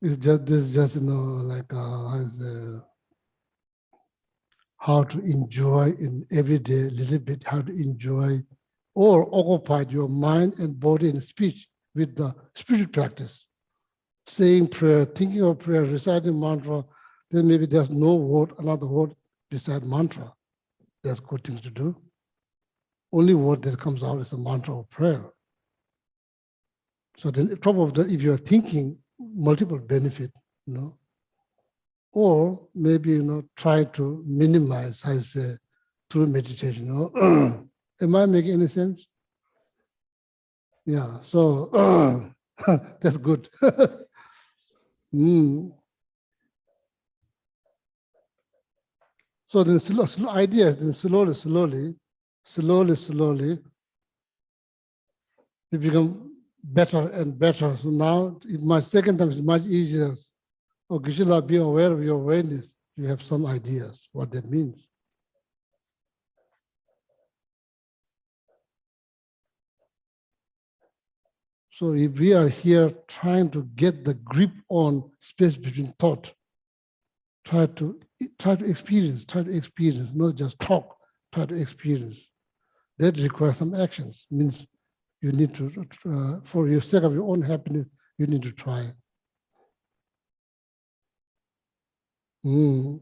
It's just like how to enjoy in every day a little bit, how to enjoy or occupy your mind and body and speech with the spiritual practice. Saying prayer, thinking of prayer, reciting mantra, then maybe there's no word, another word beside mantra. There's good things to do. Only word that comes out is a mantra of prayer. So then, top of that, if you are thinking, multiple benefit, or maybe try to minimize, I say, through meditation. Am I making any sense? Yeah. So that's good. So then, ideas, then slowly, you become better and better. So now, my second time is much easier. Oh, Gishila, be aware of your awareness. You have some ideas what that means. So if we are here trying to get the grip on space between thought, try to experience, not just talk, try to experience. That requires some actions. Means you need to, for your sake of your own happiness, you need to try. Mm.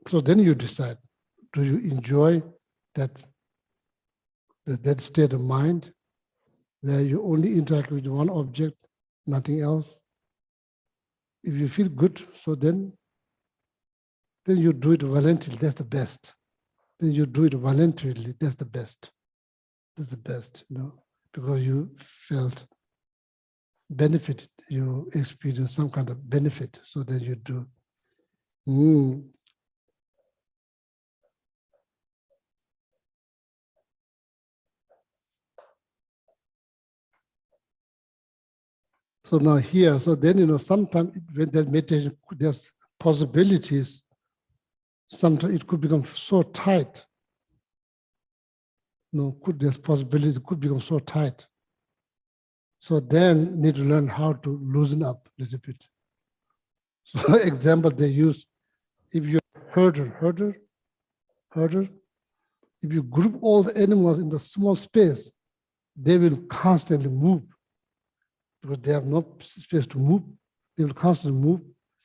So then you decide, do you enjoy that state of mind where you only interact with one object, nothing else? If you feel good, so then you do it voluntarily, that's the best. Then you do it voluntarily, that's the best. That's the best, because you felt benefited, you experienced some kind of benefit, so then you do. Mm. So now here, so then, sometimes when that meditation, there's possibilities, sometimes it could become so tight. There's possibility, it could become so tight. So then need to learn how to loosen up a little bit. So example they use, if you're herder, if you group all the animals in the small space, they will constantly move because they have no space to move. They will constantly move.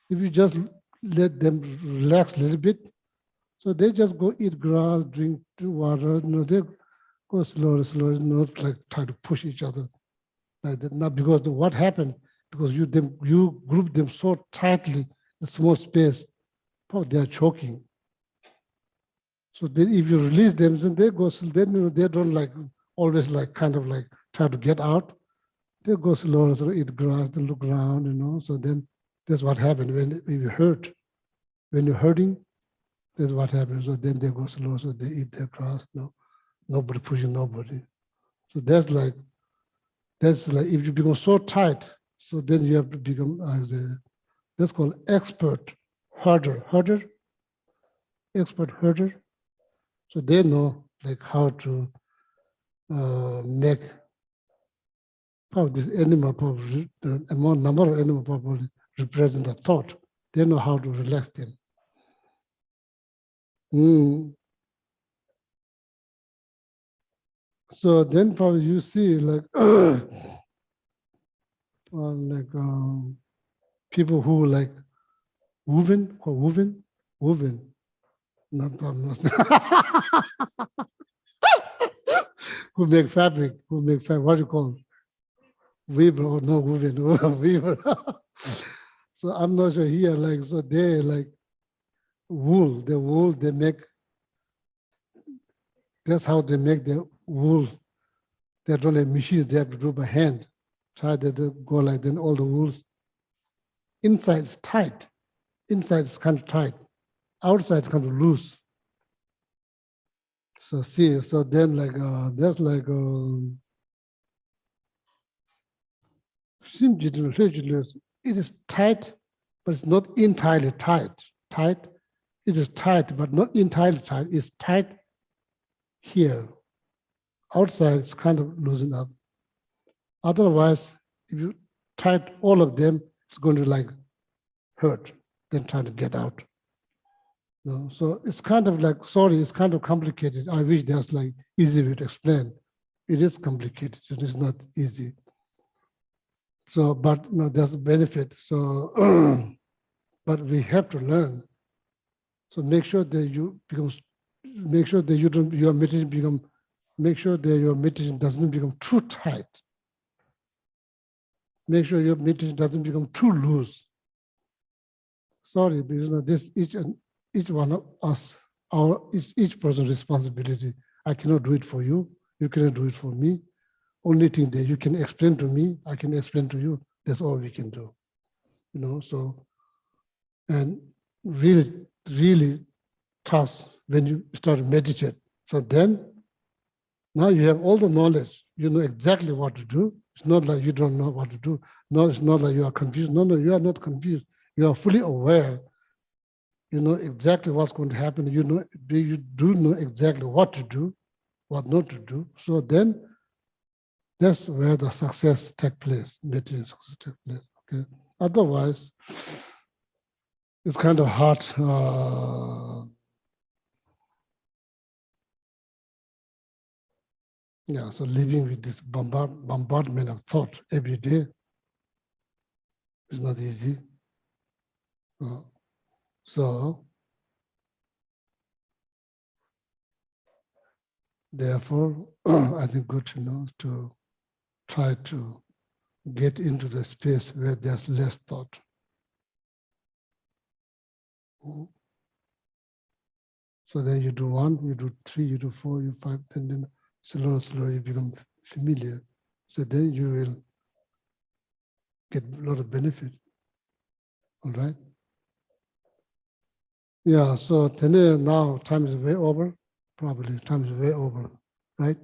If you just let them relax a little bit, so they just go eat grass, drink water, they go slowly, not like try to push each other. Like that. Not because what happened, because you group them so tightly, the small space, they are choking. So then if you release them, then they go, then they don't always kind of try to get out. They go slow, eat grass, they look around, so then that's what happens when you hurt. When you're hurting, that's what happens. So then they go slow, so they eat their grass. Nobody pushing nobody. So that's like if you become so tight, so then you have to become that's called expert herder, expert herder. So they know how to make this animal probably, the amount number of animal probably represent a thought. They know how to relax them. So then probably you see people who woven, not who make fabric, what do you call it? Weaver or no woven, weaver. So I'm not sure here, so they wool, they make, that's how they make the wool. They don't have machines, they have to do by hand. Try to go then all the wools. Inside is tight. Inside is kind of tight. Outside is kind of loose. So see, so then there's it is tight, but it's not entirely tight. It is tight, but not entirely tight. It's tight here. Outside, it's kind of loosened up. Otherwise, if you tight all of them, it's going to hurt, then try to get out. So it's kind of it's kind of complicated. I wish there's easy way to explain. It is complicated. It is not easy. So, but there's a benefit. So, but we have to learn. So make sure that you your meditation become, make sure that your meditation doesn't become too tight. Make sure your meditation doesn't become too loose. Sorry, because this each one of us, each person's responsibility. I cannot do it for you. You cannot do it for me. Only thing that you can explain to me, I can explain to you. That's all we can do. So, and really tough when you start to meditate. So then, now you have all the knowledge. You know exactly what to do. It's not like you don't know what to do. No, it's not like you are confused. No, you are not confused. You are fully aware. You know exactly what's going to happen. You do know exactly what to do, what not to do. So then, that's where the success takes place, meditation success takes place. Okay. Otherwise, it's kind of hard. Yeah, so living with this bombardment of thought every day is not easy. So therefore, I think good to know to try to get into the space where there's less thought. So then you do 1, you do 3, you do 4, you 5, and then slowly you become familiar. So then you will get a lot of benefit. All right? Yeah, so today now time is way over. Probably time is way over, right?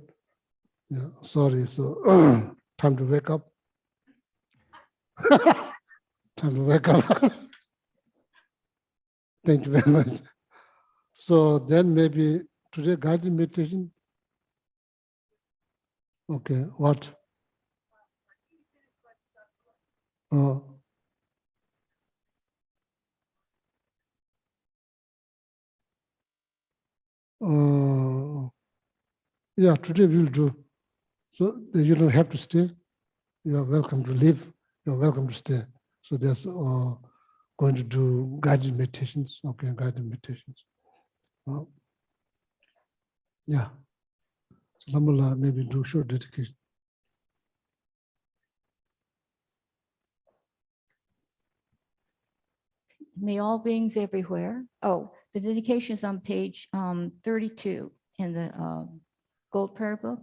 Yeah, sorry. So time to wake up. Time to wake up. Thank you very much. So then maybe today guided meditation. Okay, what? Yeah, today we'll do. So you don't have to stay. You are welcome to live. You are welcome to stay. So there's going to do guided meditations. Okay, guided meditations. Yeah. So Lamala maybe do short dedication. May all beings everywhere. Oh, the dedication is on page 32 in the Gold Prayer Book.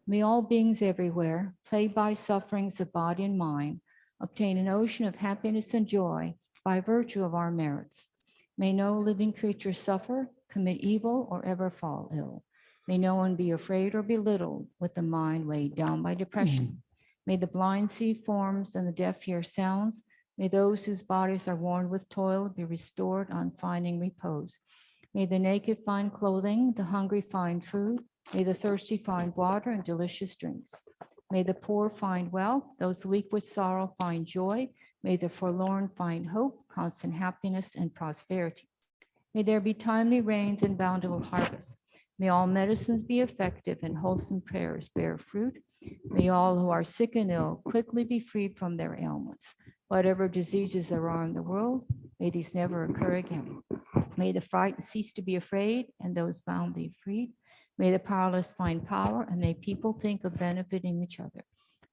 May all beings everywhere, plagued by sufferings of body and mind, obtain an ocean of happiness and joy by virtue of our merits. May no living creature suffer, commit evil, or ever fall ill. May no one be afraid or belittled with the mind weighed down by depression. May the blind see forms and the deaf hear sounds. May those whose bodies are worn with toil be restored on finding repose. May the naked find clothing, the hungry find food. May the thirsty find water and delicious drinks. May the poor find wealth, those weak with sorrow find joy. May the forlorn find hope, constant happiness, and prosperity. May there be timely rains and bountiful harvests. May all medicines be effective and wholesome prayers bear fruit. May all who are sick and ill quickly be freed from their ailments. Whatever diseases there are in the world, may these never occur again. May the frightened cease to be afraid and those bound be freed. May the powerless find power and may people think of benefiting each other.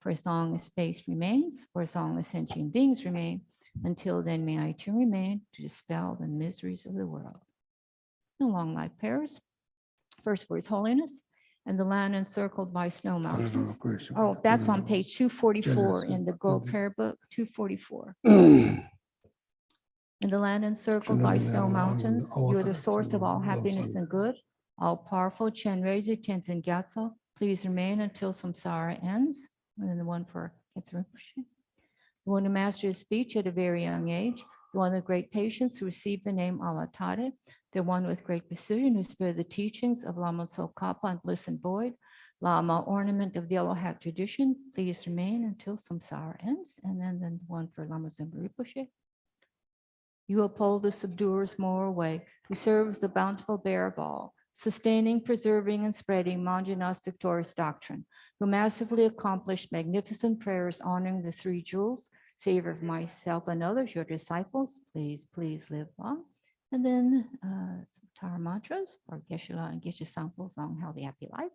For as long as space remains, for as long as sentient beings remain, until then may I too remain to dispel the miseries of the world. No long life prayers. First for His Holiness and the land encircled by snow mountains. Oh, that's on page 244 in the Gold Prayer Book, 244. In the land encircled by snow mountains, you are the source of all happiness and good. All powerful Chenrezig Tenzin Gyatso, please remain until samsara ends. And then the one for Khetsa Rinpoche. The one who mastered his speech at a very young age. The one with great patience who received the name Alatare. The one with great precision who spared the teachings of Lama Tsongkhapa and Bliss and Void. Lama, ornament of the yellow hat tradition, please remain until samsara ends. And then the one for Lama Zemba Rinpoche. You uphold the subduer's moral way, who serves the bountiful bear of all, sustaining, preserving, and spreading Manjana's victorious doctrine, who massively accomplished magnificent prayers honoring the three jewels, savor of myself and others, your disciples, please live long. And then some Tara mantras for Geshe-la and Geshe Samples on healthy, happy life.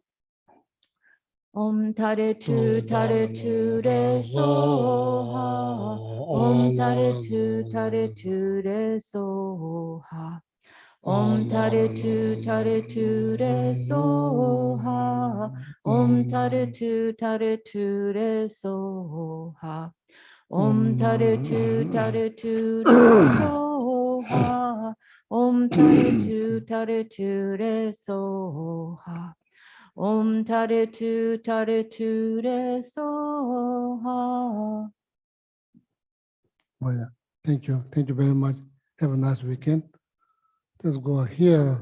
Om Tare Tu Re Soha. Om Tare Tu Re Soha. Om Tare Tu Re Soha. Om Tare Tu Re Soha. Om Tare Tu Re Soha. Om Tare Tu Re Soha. Om Tare Tu Re Soha. Oh, yeah. Thank you. Thank you very much. Have a nice weekend. Let's go here.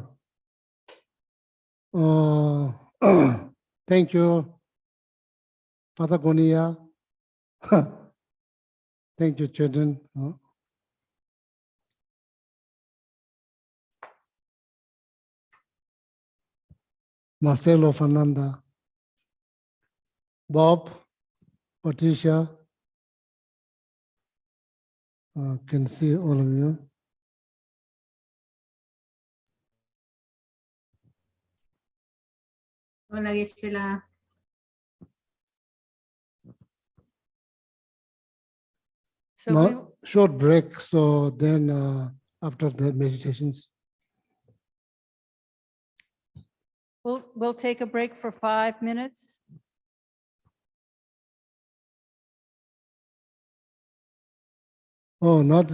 Thank you, Patagonia. Thank you, children. Marcelo Fernanda. Bob, Patricia, can see all of you. Hola, Gisela. So we, Now, short break, so then after the meditations. we'll take a break for 5 minutes. Oh, not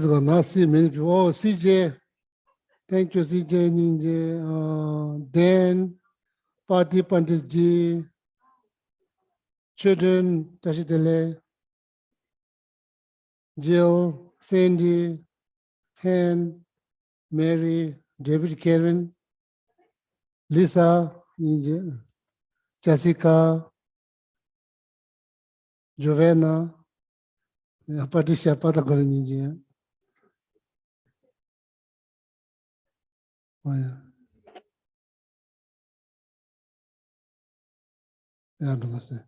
see many people. Oh, CJ, thank you, CJ, Ninja, Dan, Pati Panditji, children, Tashitele, Jill, Sandy, Han, Mary, David, Karen, Lisa, Ninja, Jessica, Giovanna, Patricia, Patagora, Ninja. Oh, yeah. Yeah, namaste.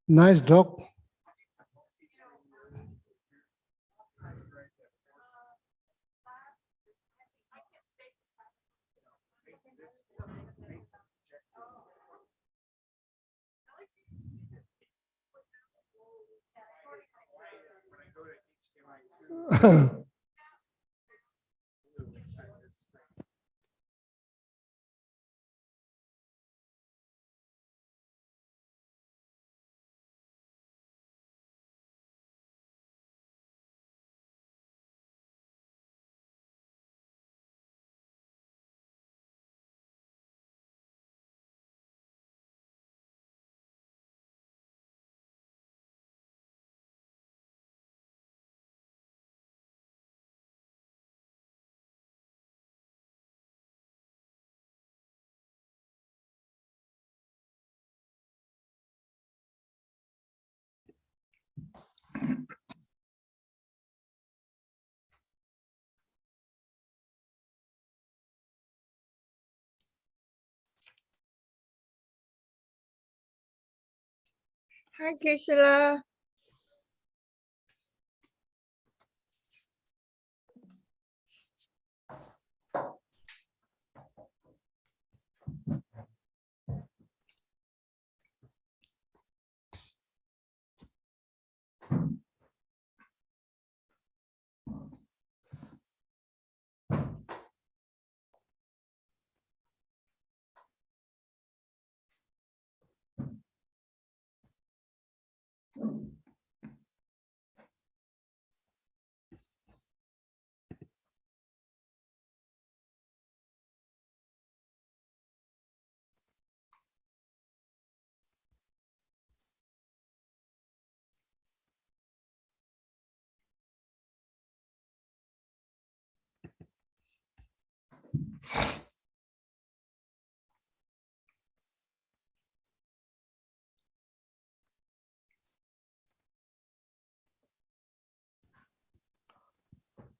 Nice dog. Hi, Keshila.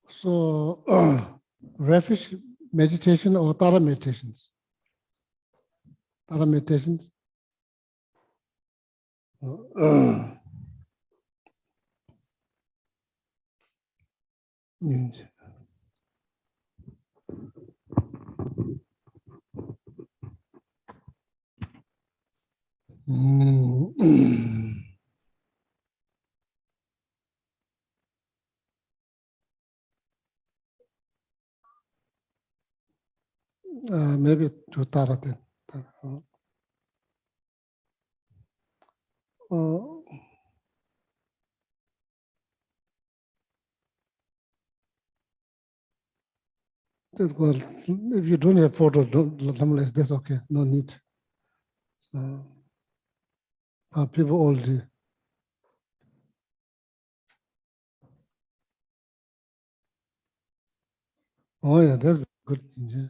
So, refuge meditation or Tara meditations? Tara meditations? Maybe to Tara then. Well, if you don't have photo, don't, that's okay, no need. So, people all do. Oh yeah, that's good. Yeah.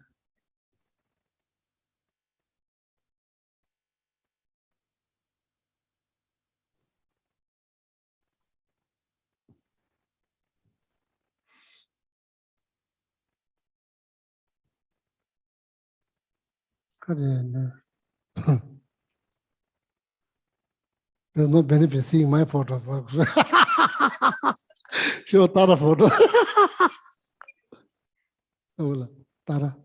There's no benefit seeing my photo, folks. Show Tara photo. Tara.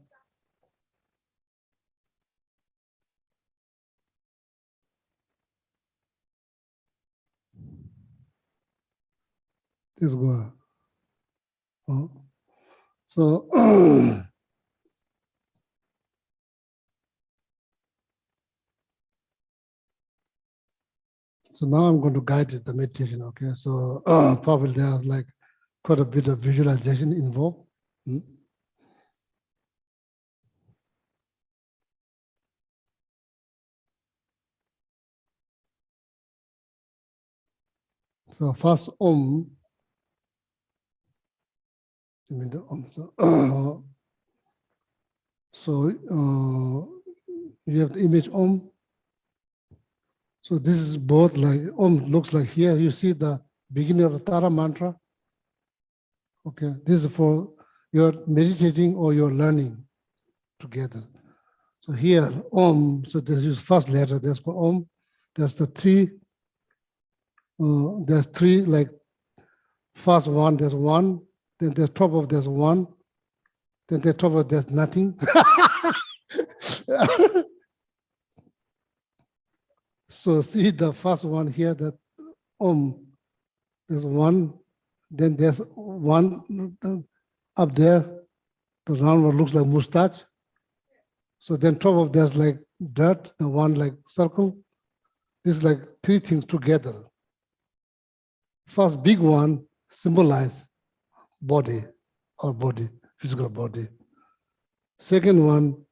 This go. Oh. So, so now I'm going to guide the meditation, okay? So probably there's like quite a bit of visualization involved. So first Om. I mean the Om. So you have the image Om. So this is both like Om looks like here. You see the beginning of the Tara mantra. Okay, this is for your meditating or your learning together. So here Om. So this is first letter. That's for Om. There's the three there's three, like first one, there's one, then the top of there's one, then the top of there's nothing. So see the first one here, that there's one, then there's one up there, the round one looks like mustache. So then top of there's like dirt, the one like circle. This is like three things together. First big one symbolize body, or body, physical body. Second one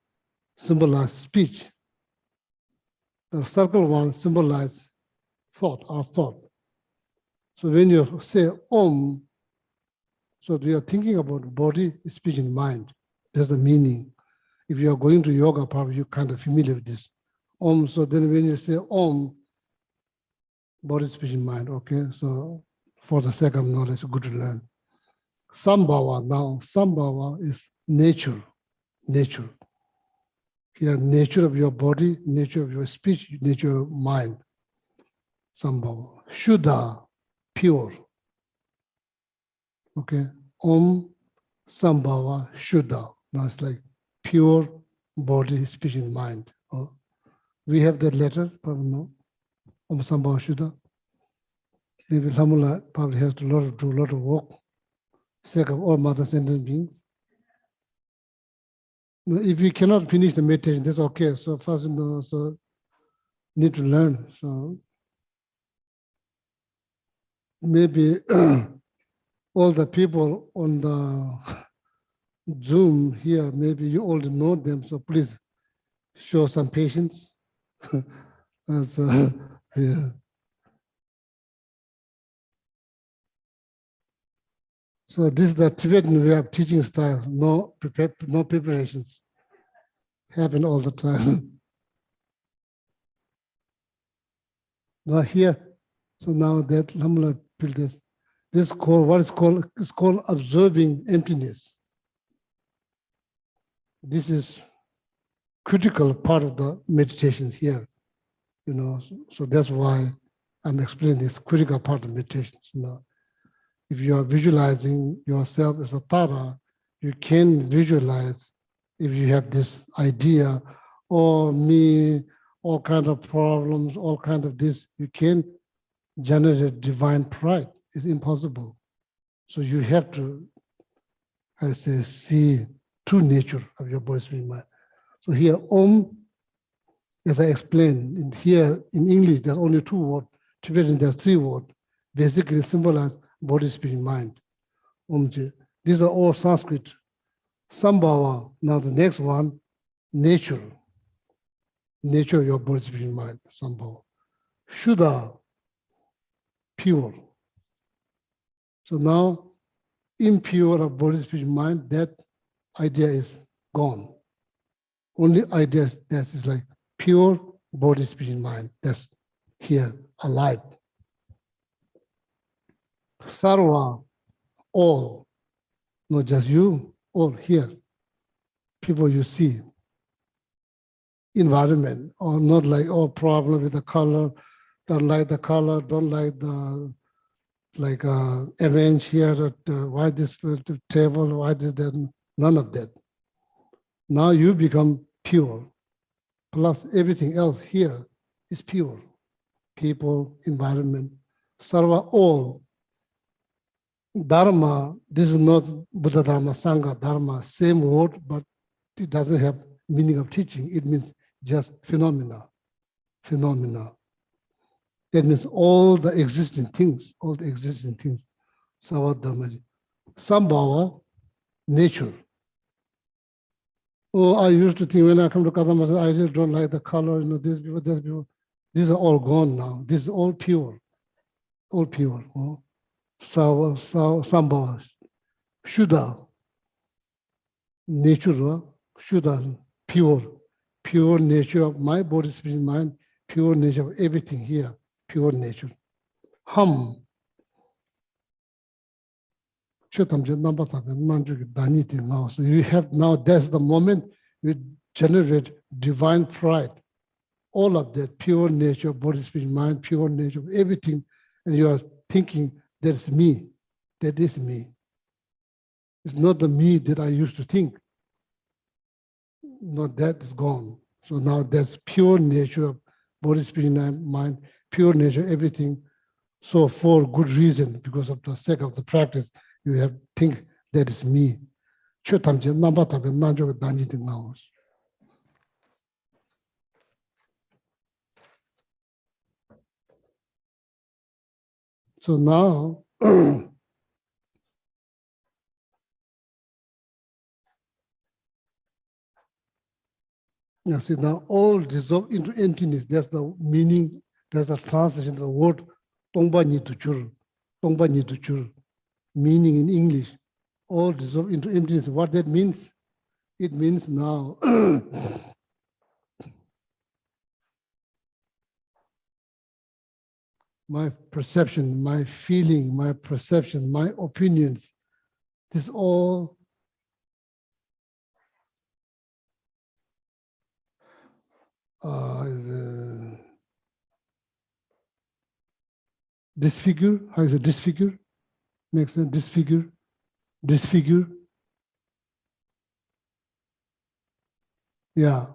symbolize speech. The circle one symbolize thought, or thought. So when you say Om, so you are thinking about body, speech, and mind. That's the meaning. If you are going to yoga, probably you're kind of familiar with this. Om, so then when you say Om, body, speech, and mind, okay? So for the sake of knowledge, good to learn. Sambhava, now Sambhava is nature, nature. Here, nature of your body, nature of your speech, nature of mind. Sambhava. Shuddha, pure. Okay, Om Sambhava Shuddha. Now it's like pure body, speech, and mind. We have that letter, probably no. Om Sambhava Shuddha. Maybe someone probably has to do a lot of work, sake of all mother sentient beings. If you cannot finish the meditation, that's okay. So first, so need to learn. So maybe all the people on the Zoom here, maybe you already know them, so please show some patience. Yeah. So this is the Tibetan way of teaching style, no preparations. Happen all the time. Now here, so now that Lamla built this. This called, what is called, it's called observing emptiness. This is critical part of the meditation here, you know. So that's why I'm explaining this critical part of meditation. You know, if you are visualizing yourself as a Tara, you can visualize if you have this idea, or me, all kind of problems, all kind of this, you can generate divine pride. It's impossible. So you have to, I say, see true nature of your body, spirit, mind. So here, Om, as I explained, here in English, there's only two words. Tibetan, there's three words. Basically symbolize body, spirit, mind. Omje. These are all Sanskrit. Sambhava, now the next one, nature. Nature of your body, spirit, mind, Sambhava. Shuddha, pure. So now, impure of body, spirit, mind, that idea is gone. Only idea that is like pure body, spirit, mind. That's here, alive. Sarva, all, not just you, all here. People you see. Environment, or not like all problem with the color, don't like the color, don't like the arrange here, why this table, why this, that, none of that. Now you become pure, plus everything else here is pure. People, environment, sarva, all. Dharma, this is not Buddha Dharma, Sangha Dharma, same word, but it doesn't have meaning of teaching. It means just phenomena. That means all the existing things, Sarva Dharma. Sambhava, nature. Oh, I used to think when I come to Kadamba, I just don't like the color, you know, this people, that people. These are all gone now. This is all pure. All pure. Oh. Sambhava. Shuddha. Nature, Shuddha, pure. Pure nature of my body, spirit, mind, pure nature of everything here, pure nature. Hum. So you have now, that's the moment you generate divine pride. All of that pure nature, body, spirit, mind, pure nature, everything and you are thinking that's me, that is me. It's not the me that I used to think. No, that is gone. So now that's pure nature of body, spirit, mind, pure nature, everything. So for good reason, because of the sake of the practice, you have think that is me. So now, you see, now all dissolve into emptiness. That's the meaning, that's the translation of the word tongpa nituchur, tongpa nituchur, meaning in English, all dissolve into emptiness. What that means? It means now, my perception, my feeling, my perception, my opinions, this all disfigure, how is it disfigure? Makes sense, disfigure. Yeah.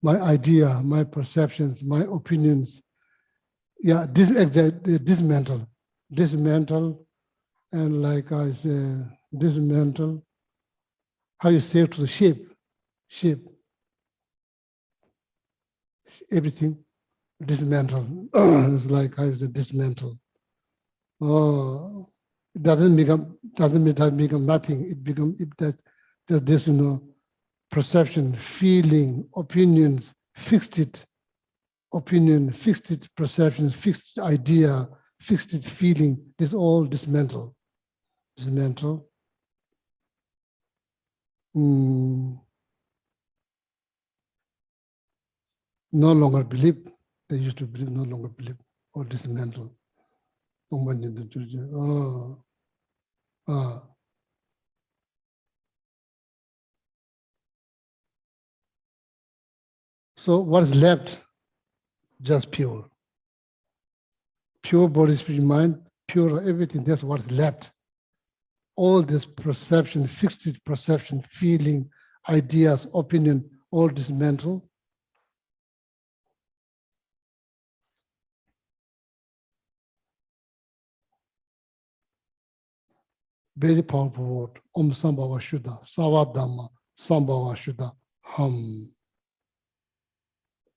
My idea, my perceptions, my opinions. Yeah, dismantle, and like I say, dismantle. How you say it to the shape, everything, dismantle. It's like I say, dismantle. Oh, it doesn't become nothing. It become that this perception, feeling, opinions, fixed it. Opinion, fixed it perception, fixed idea, fixed it feeling, this all dismantle. No longer believe. They used to believe, no longer believe, or dismantle. So what is left? Just pure. Pure body, spirit, mind, pure everything, that's what's left. All this perception, fixed perception, feeling, ideas, opinion, all dismantle. Very powerful word. Om Sambhava Shuddha, Sava Dhamma, Sambhava Shuddha, Hum.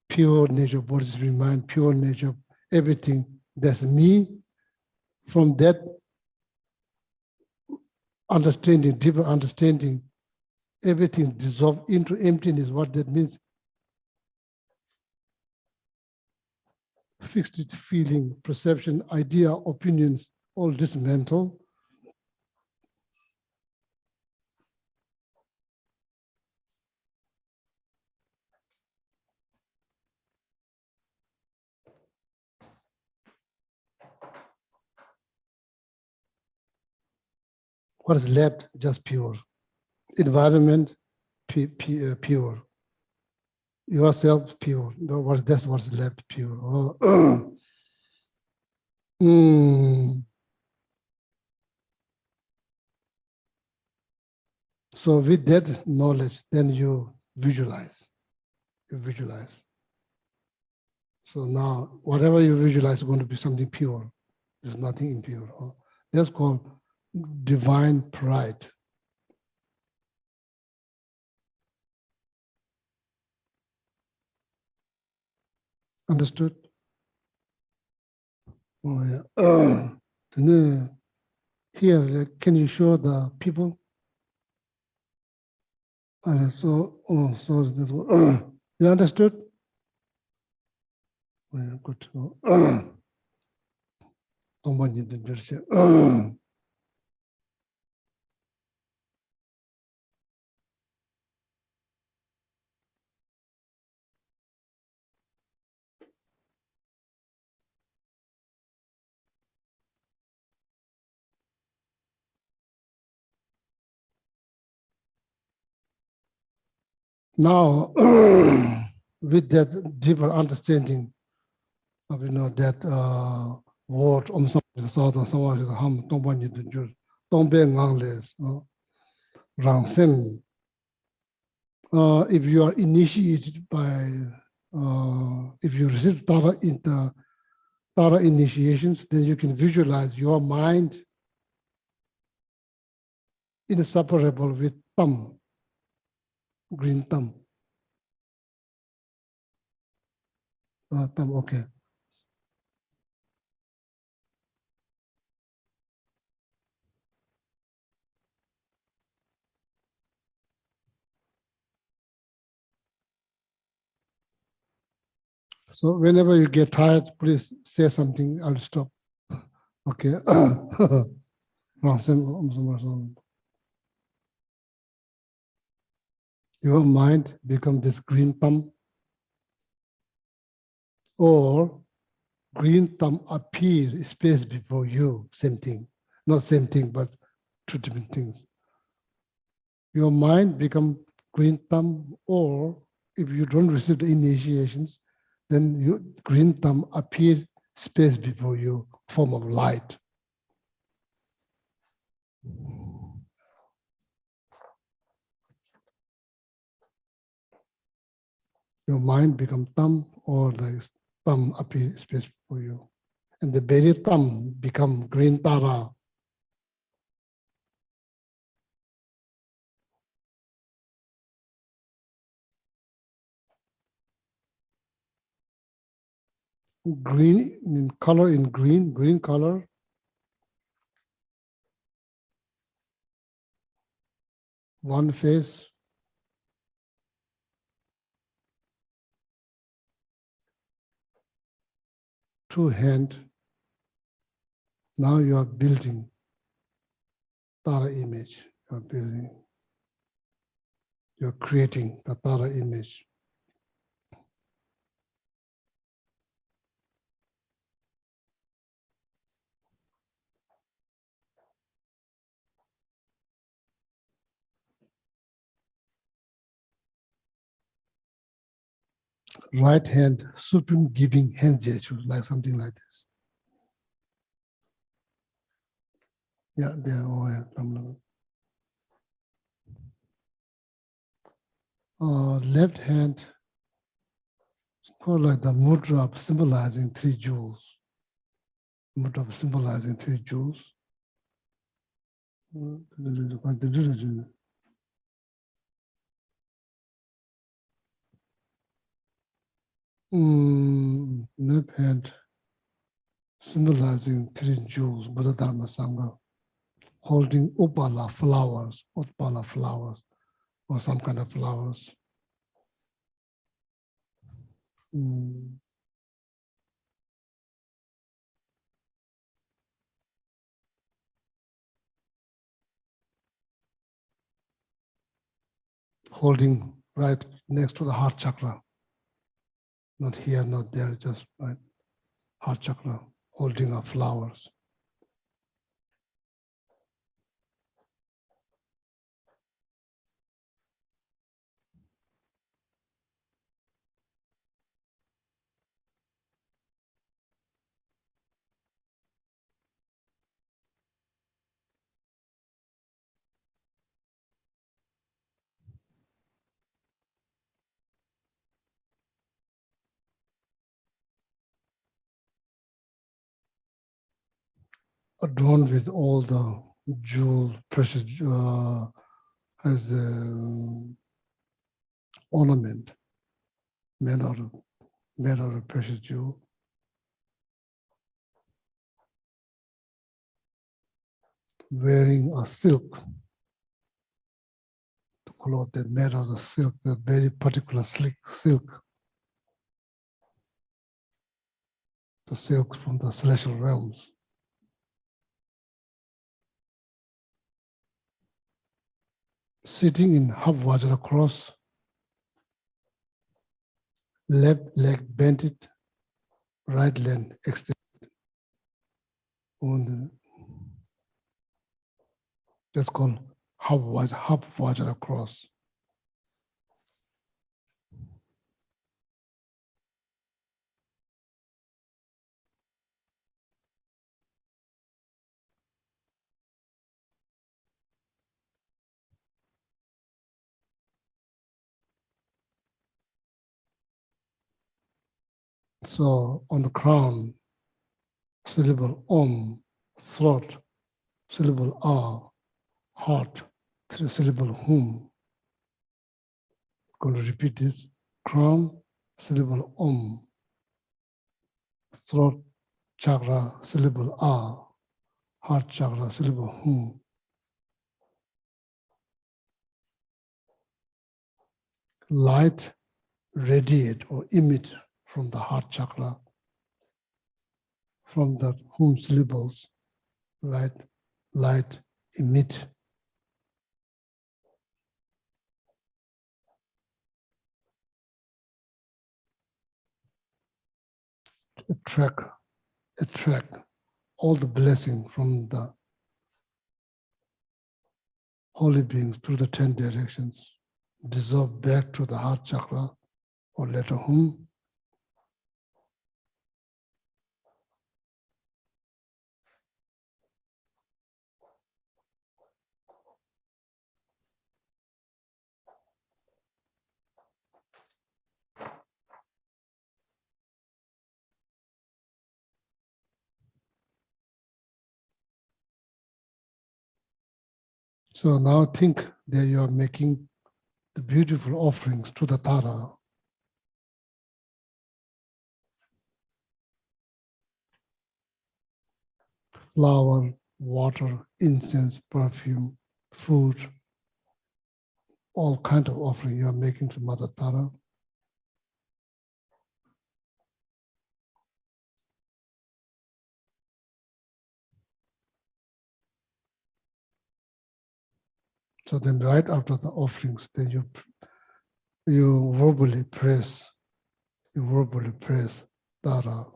Pure nature, body, spirit, mind, pure nature, everything. That's me. From that understanding, deeper understanding, everything dissolved into emptiness. What that means? Fixed feeling, perception, idea, opinions, all dismantle. What is left? Just pure. Environment, pure. Yourself, pure. That's what's left, pure. So with that knowledge, then you visualize. So now, whatever you visualize is going to be something pure. There's nothing impure. That's called divine pride. Understood? Oh, yeah. Here, can you show the people? You understood? Oh, yeah, good. Now, with that deeper understanding of that word so the so the ham don't want you to do don't be ngangless rangsen. If you are initiated by if you receive Dharma in the Dharma initiations, then you can visualize your mind inseparable with thumb, green thumb. Thumb, okay. So whenever you get tired, please say something, I'll stop. Okay. Your mind become this green thumb, or green thumb appear space before you, same thing. Not same thing, but two different things. Your mind become green thumb, or if you don't receive the initiations, then your green thumb appear space before you, form of light. Your mind become thumb, or the thumb appear space before you. And the very thumb become green tara. Green in color, in green color. One face. Two hand. Now you are building Tara image. You are building. You are creating the Tara image. Right hand, supreme giving hand gesture, like something like this. Yeah, there. Oh, yeah. Left hand, called like the mudra symbolizing 3 jewels. Mudra symbolizing 3 jewels. Left hand symbolizing 3 jewels, Buddha Dharma Sangha, holding upala flowers, or some kind of flowers. Holding right next to the heart chakra. Not here, not there, just right. Heart chakra, holding up flowers. Adorned with all the jewel, precious, as ornament made out of precious jewel. Wearing a silk, the cloth that made out of silk, the very particular silk. The silk from the celestial realms. Sitting in half Vajra cross, left leg bent, right leg extended. That's called half Vajra cross. So on the crown, syllable om, throat, syllable ah, heart, syllable hum. Going to repeat this. Crown, syllable om, throat chakra, syllable ah, heart chakra, syllable hum. Light radiate or emit from the heart chakra, from the hum syllables, right? Light emit. Attract all the blessing from the holy beings through the 10 directions, dissolve back to the heart chakra or letter hum. So now think that you are making the beautiful offerings to the Tara. Flower, water, incense, perfume, food, all kinds of offering you are making to Mother Tara. So then right after the offerings, then you verbally praise Tara.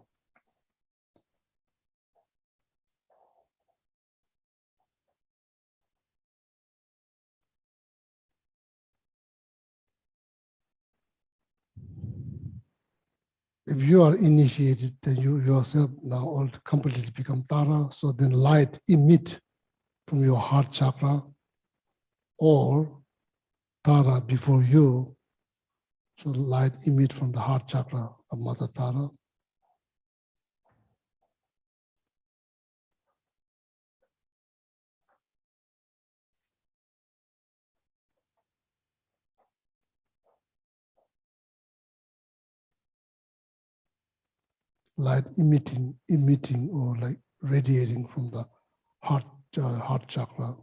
If you are initiated, then you yourself now all completely become Tara. So then light emit from your heart chakra or Tara before you. So light emit from the heart chakra of Mother Tara. Light emitting or like radiating from the heart chakra.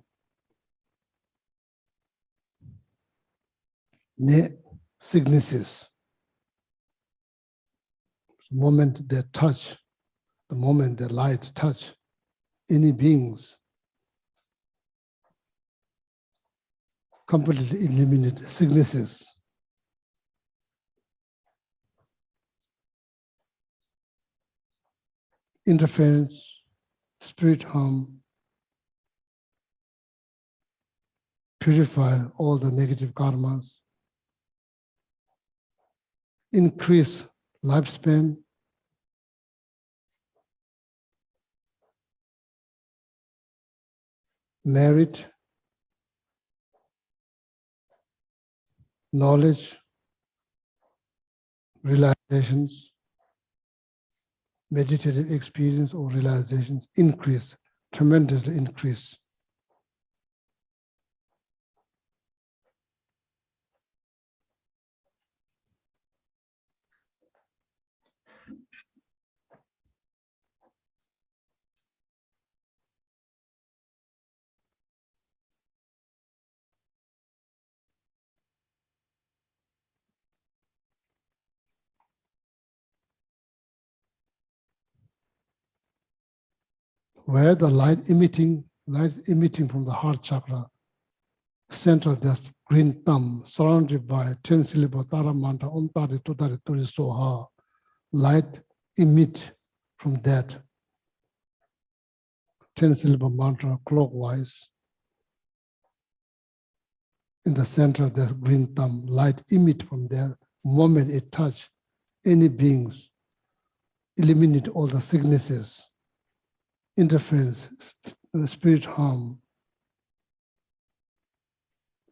Sicknesses. The moment they touch, the moment the light touch any beings, completely eliminate sicknesses. Interference, spirit harm, purify all the negative karmas, increase lifespan, merit, knowledge, realizations, meditative experience or realizations increase, tremendously increase. Where the light emitting from the heart chakra, center that's green thumb, surrounded by 10 syllable Tara mantra, Om Tari Tutari Turi Soha. Light emit from that 10 syllable mantra clockwise. In the center, there's green thumb. Light emit from there. Moment it touch any beings, eliminate all the sicknesses, interference, spirit harm,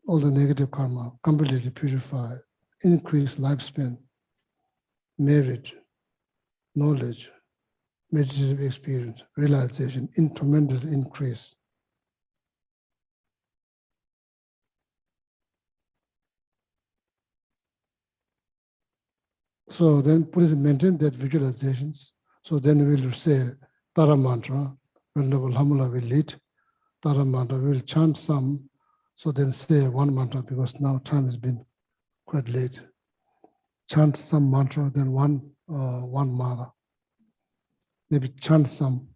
all the negative karma, completely purify, increase lifespan, merit, knowledge, meditative experience, realization, in tremendous increase. So then please maintain that visualizations. So then we will say Tara mantra, Venerable Hamula will lead. Tara mantra, we will chant some. So then say one mantra because now time has been quite late. Chant some mantra, then one mala. Maybe chant some.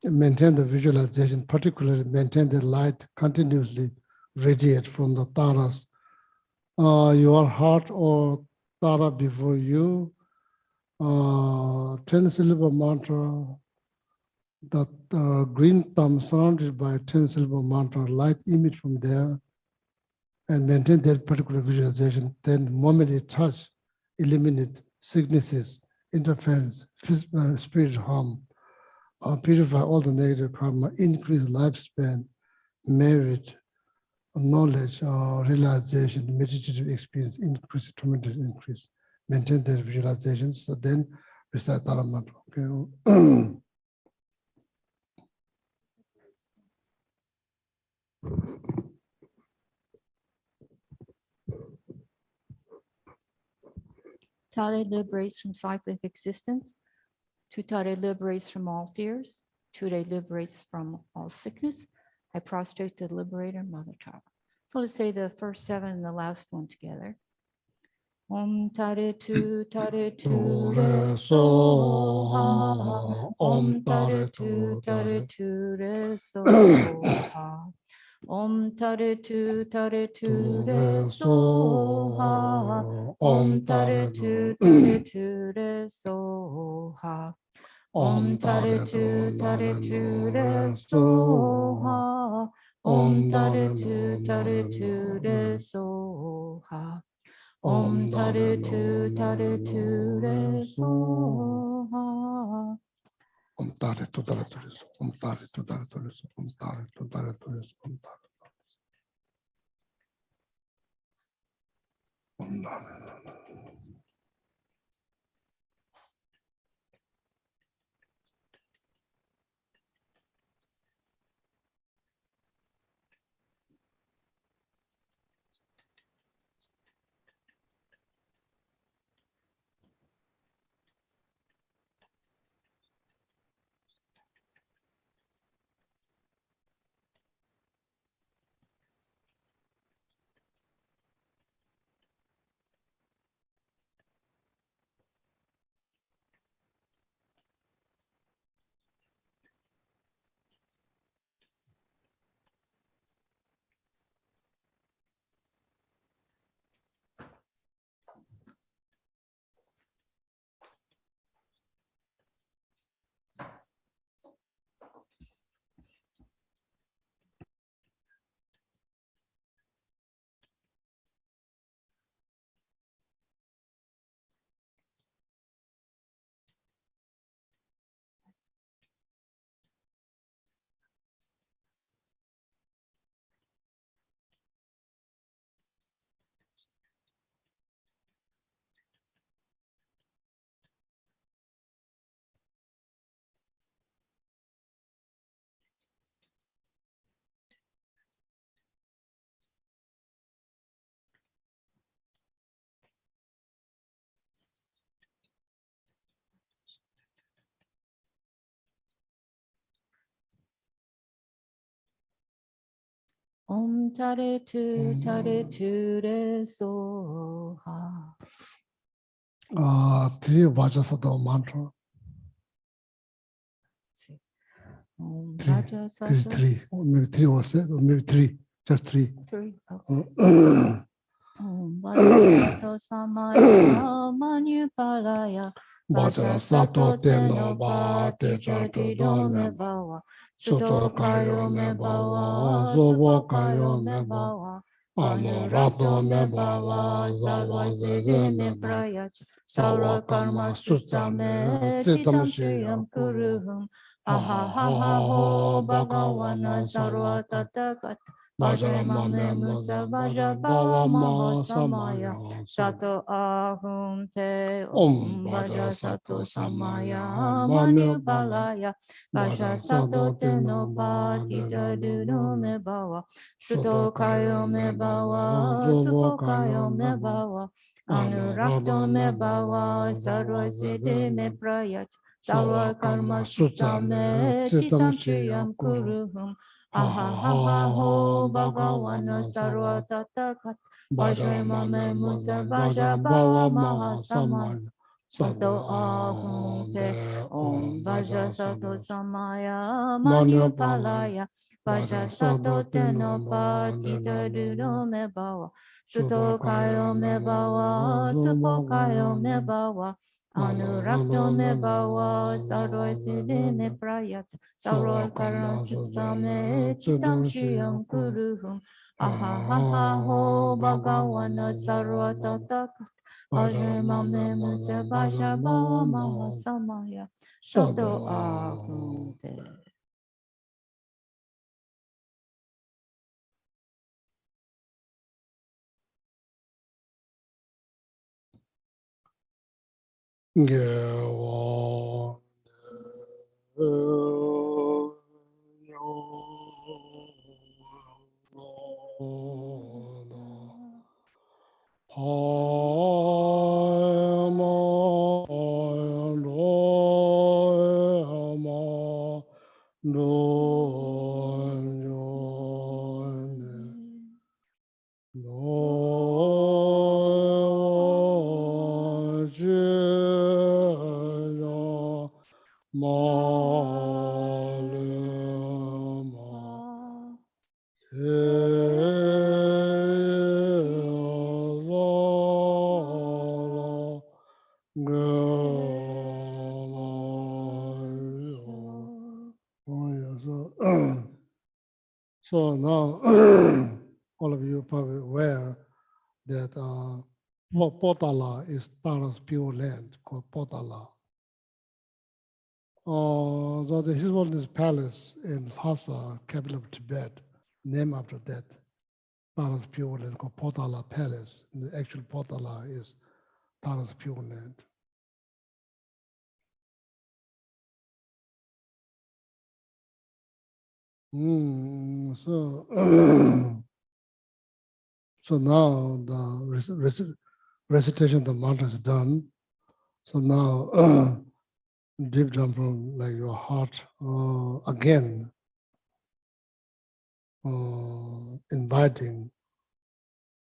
Maintain the visualization, particularly maintain the light continuously radiate from the taras. Your heart or tara before you, 10-syllable mantra, that green thumb surrounded by 10-syllable mantra, light image from there, and maintain that particular visualization. Then, the moment it touch, eliminate sicknesses, interference, spiritual harm, purify all the negative karma, increase lifespan, merit, knowledge, realization, meditative experience, increase, tremendous increase. Maintain their visualizations. So then recite Dharma mantra. Okay. Tare liberates from cyclic existence. Tutare liberates from all fears. Ture liberates from all sickness. I prostrate the liberator, Mother Tara. So let's say the first 7 and the last one together. Om Tare Tu Tare Tu Re So Ha. Om Tare Tu Tare Tu Re So Ha. Om Tare Tu Tare Tu Re So Ha. Om Tare Tu Tare Tu Re So Ha. Om Tare Tu Tare Tu Re So Ha. Om Tare Tu Tare Tu Re So Ha. Om Tare Tu Tare Tu Re So Ha. Om Tare Tu Tare Tu Re So. Om Tare Tu Tare Tu Re So. Om Tare Tu Tare Tu Re So. Om Tare. Om Tare. Om Tare Tu Tare Tu Re So Ha. 3 Vajrasattva mantra. Om 3, Vajrasattva 3, or maybe 3 or 6, or maybe 3, just 3. 3. Okay. Om Vajrasattva Samaya Manupalaya Vajrasattva Teno Ba Te Chatudo Me Bhava Suto Kayo Me Bhava Zobo Kayo Me Bhava Anorato Me Bhava Zalva Zede Me Bhava Saura Karma Sutsa Me Sitam Shriyam Kuruhum Aha ha ha ho Bhagawana Sarva Tathagata Bajara mame musa baja bawa ma samaya Sato ahum te Om baja Bajara sato Sato samaya Samaya manu Manu balaya baja Bajara sato Sato teno Teno pati Bajara me bawa Sudo sudo kayo me bawa supo kayo me bawa anurakto me bawa sarva siddhi me prayat sarva karma sutame chitam shiyam kuruhum aha ha ha ho bhagavana sarva tatakat Bajra mame musa baja bawa maha samaya sato ahum te om baja sato samaya manu palaya baja sato teno pati taduro me bawa suto kayo me bawa supo kayo me bawa anurakto me bawa sarva siddhi me prayat sarva karam sutame chitam shiyam kuruhum aha ha ha ho bhagavana sarva tatakat Bajra mame musa baja bawa maha samaya sato ahum te. Gewa So now, all of you probably aware that Potala is Tara's pure land called Potala. So his was this palace in Lhasa, capital of Tibet, named after that. Tara's pure land called Potala Palace. And the actual Potala is Tara's pure land. So now the recitation of the mantra is done. So now deep down from like your heart, again, inviting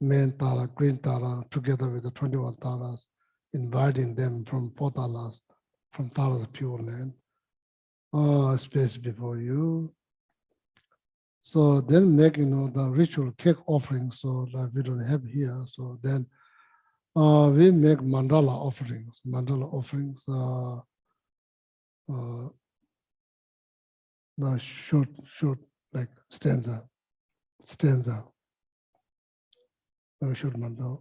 main Tara, green Tara, together with the 21 Taras, inviting them from Potalas, from Tara's pure land, space before you. So then make, the ritual cake offering, so that we don't have here. So then we make mandala offerings. Mandala offerings, the short, like stanza, short mandala.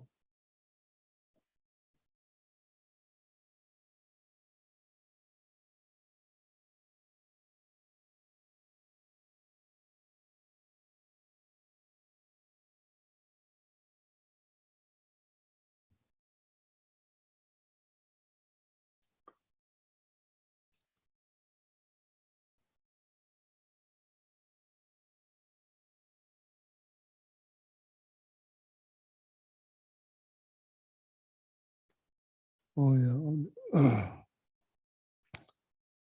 Oh yeah.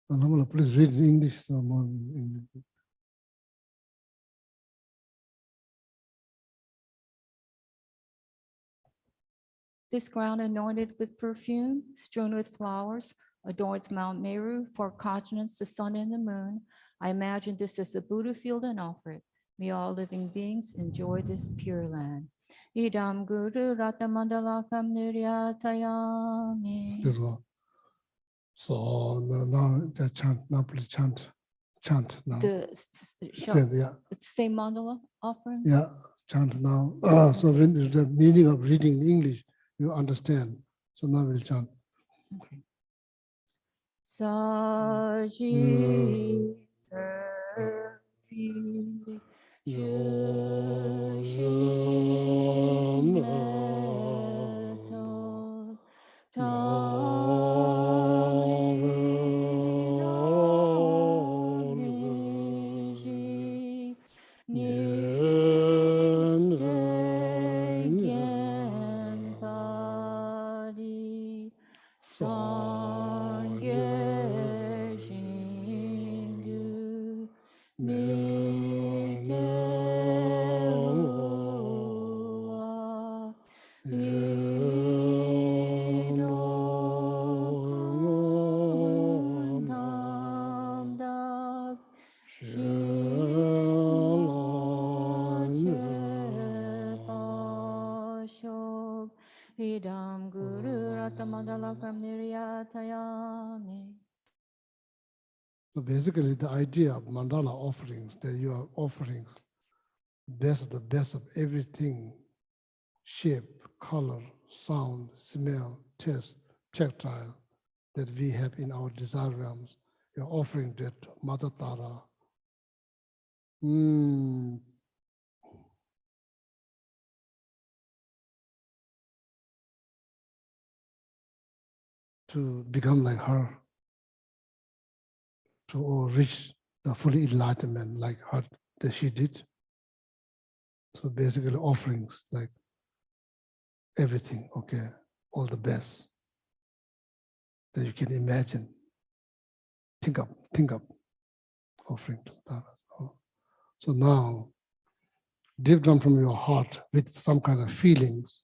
And please read in English. This ground anointed with perfume, strewn with flowers, adorns Mount Meru for continents, the sun and the moon. I imagine this as the Buddha field and offer it. May all living beings enjoy this pure land. Idam Guru Rata Mandalakam Niryatayami. So now the chant, now please chant now. The same mandala offering? Yeah, chant now. So when the meaning of reading in English, you understand. So now we'll chant. Okay. Saji Idam Guru Ratamandala Kamniryatayami. So basically, the idea of mandala offerings, that you are offering the best of everything, shape, color, sound, smell, taste, tactile, that we have in our desire realms. You're offering that to Mother Tara. To become like her, to reach the fully enlightenment like her that she did. So basically offerings like everything, okay, all the best that you can imagine. Think up, offering to Tara. So now, deep down from your heart with some kind of feelings,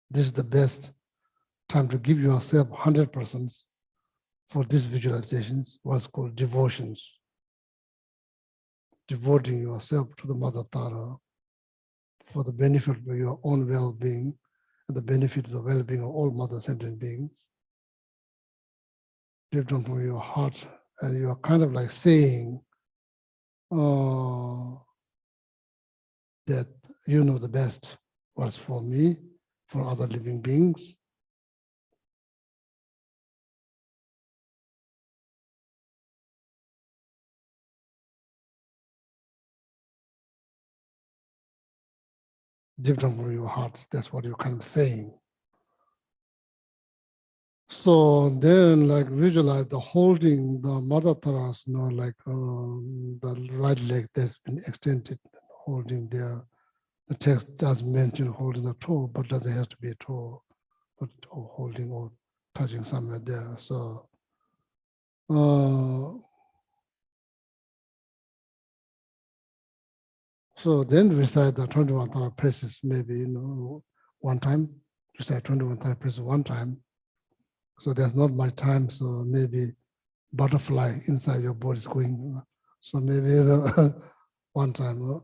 this is the best time to give yourself 100% for these visualizations, what's called devotions. Devoting yourself to the Mother Tara for the benefit of your own well-being and the benefit of the well-being of all mother sentient beings. Deep down from your heart, and you are kind of like saying that you know the best what's for me, for other living beings. Deep down from your heart, that's what you're kind of saying. So then, like, visualize the holding the Mother Tara's, like the right leg that's been extended, holding there. The text does mention holding the toe, but doesn't have to be a toe, but holding or touching somewhere there. So, so then recite the 21 Tara praises, maybe, one time. Recite 21 Tara praises one time. So there's not much time, so maybe butterfly inside your body is going. So maybe the one time,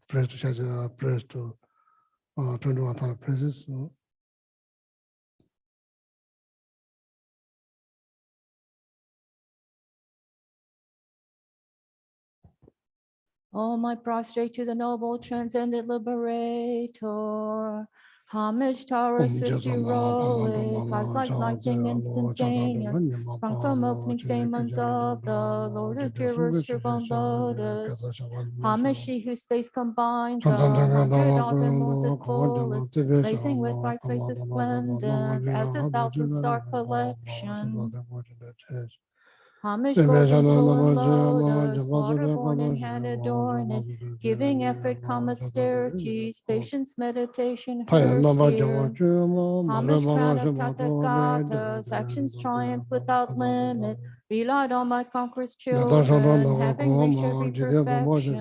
press to charge, press to 21 Tara praises. All I prostrate to the noble transcendent liberator. Homage, Tara, heroic, Christ-like lighting instantaneous, sprung from opening stamens of the lotus, pure triple lotus. Homage, she whose face combines 100 often modes at fullest, blazing with Christ's face resplendent, as a thousand-star collection. Homage, golden blue and lotus, water-born and hand adorned, giving effort, calm austerities, patience, meditation, first year. Homage, crown of Tathagatas, actions triumph without limit, relied on my conqueror's children, having reached every perfection.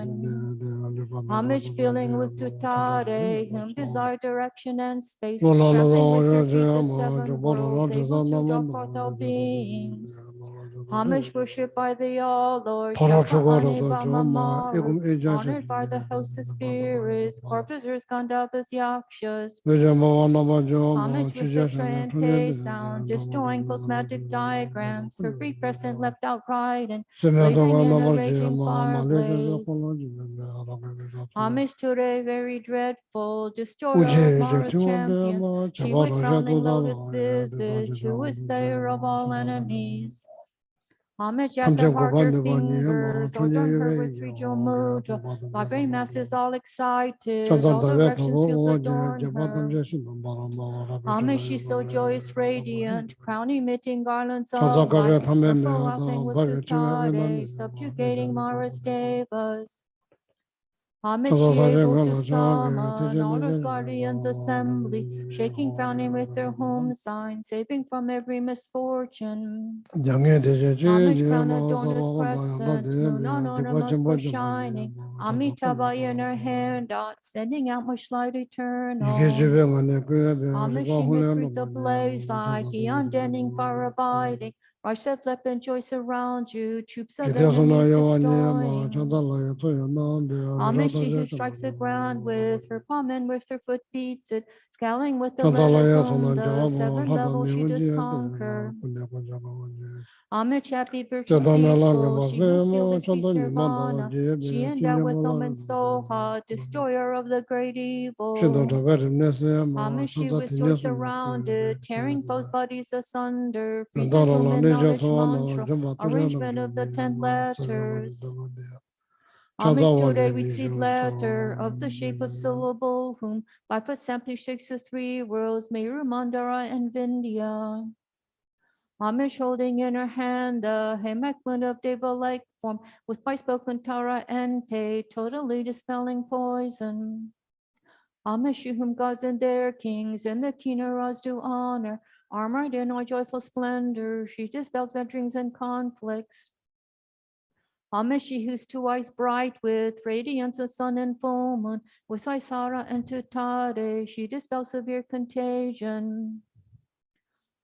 Homage, filling with tutare, whom desire, direction, and space, traveling with her feet the seven worlds, able to draw forth all beings. Homage worshipped by the all Lord, honored by the host of spirits, corpusers, Gandharvas, Yakshas. Homage with the Trante sound, destroying false magic diagrams, her free crescent leapt out right and blazing in a raging fire blaze. Homage to the very dreadful, destroyer of Mara's champions, she with frowning lotus visage, who is sayer of all enemies. Homage at the heart her fingers, adorn her with three jewel mudra. Vibrating masses all excited, all directions feels adorn her. Homage, she's so joyous, radiant, crown emitting garlands of light, her full laughing with tutade, subjugating Mara's devas. Homage, she able to summon all her guardians assembly, shaking, frowning with their home sign, saving from every misfortune. Homage, crown adorned with crescent, moon on ornaments for shining, Amitabha in her hand, sending out much light eternal. Homage, she mid the blaze like, eon denning, far abiding, rush that flip and joy surround you, troops of enemies destroying. Homage, she who strikes the ground with her palm and with her foot beats it, scaling with the letter boom, the seven levels she does conquer. Homage, happy, virtuous, peaceful, she who skilled in peace nirvana, she endowed with Om and Soha, destroyer of the great evil. Homage, she with joy surrounded, tearing foes' bodies asunder, freezing whom in knowledge mantra, arrangement of the 10 letters. Homage, today we see letter of the shape of syllable, whom by foot simply shakes the 3 worlds, Meru, Mandara, and Vindhya. Homage, holding in her hand the Hemakmund of Deva-like form, with by spoken Tara and Pei, totally dispelling poison. Homage, you whom gods and their kings and the Kinnaras do honor, armored in all joyful splendor, she dispels bad dreams and conflicts. Homage, she whose 2 eyes bright with radiance of sun and full moon, with Isara and Tutade, she dispels severe contagion.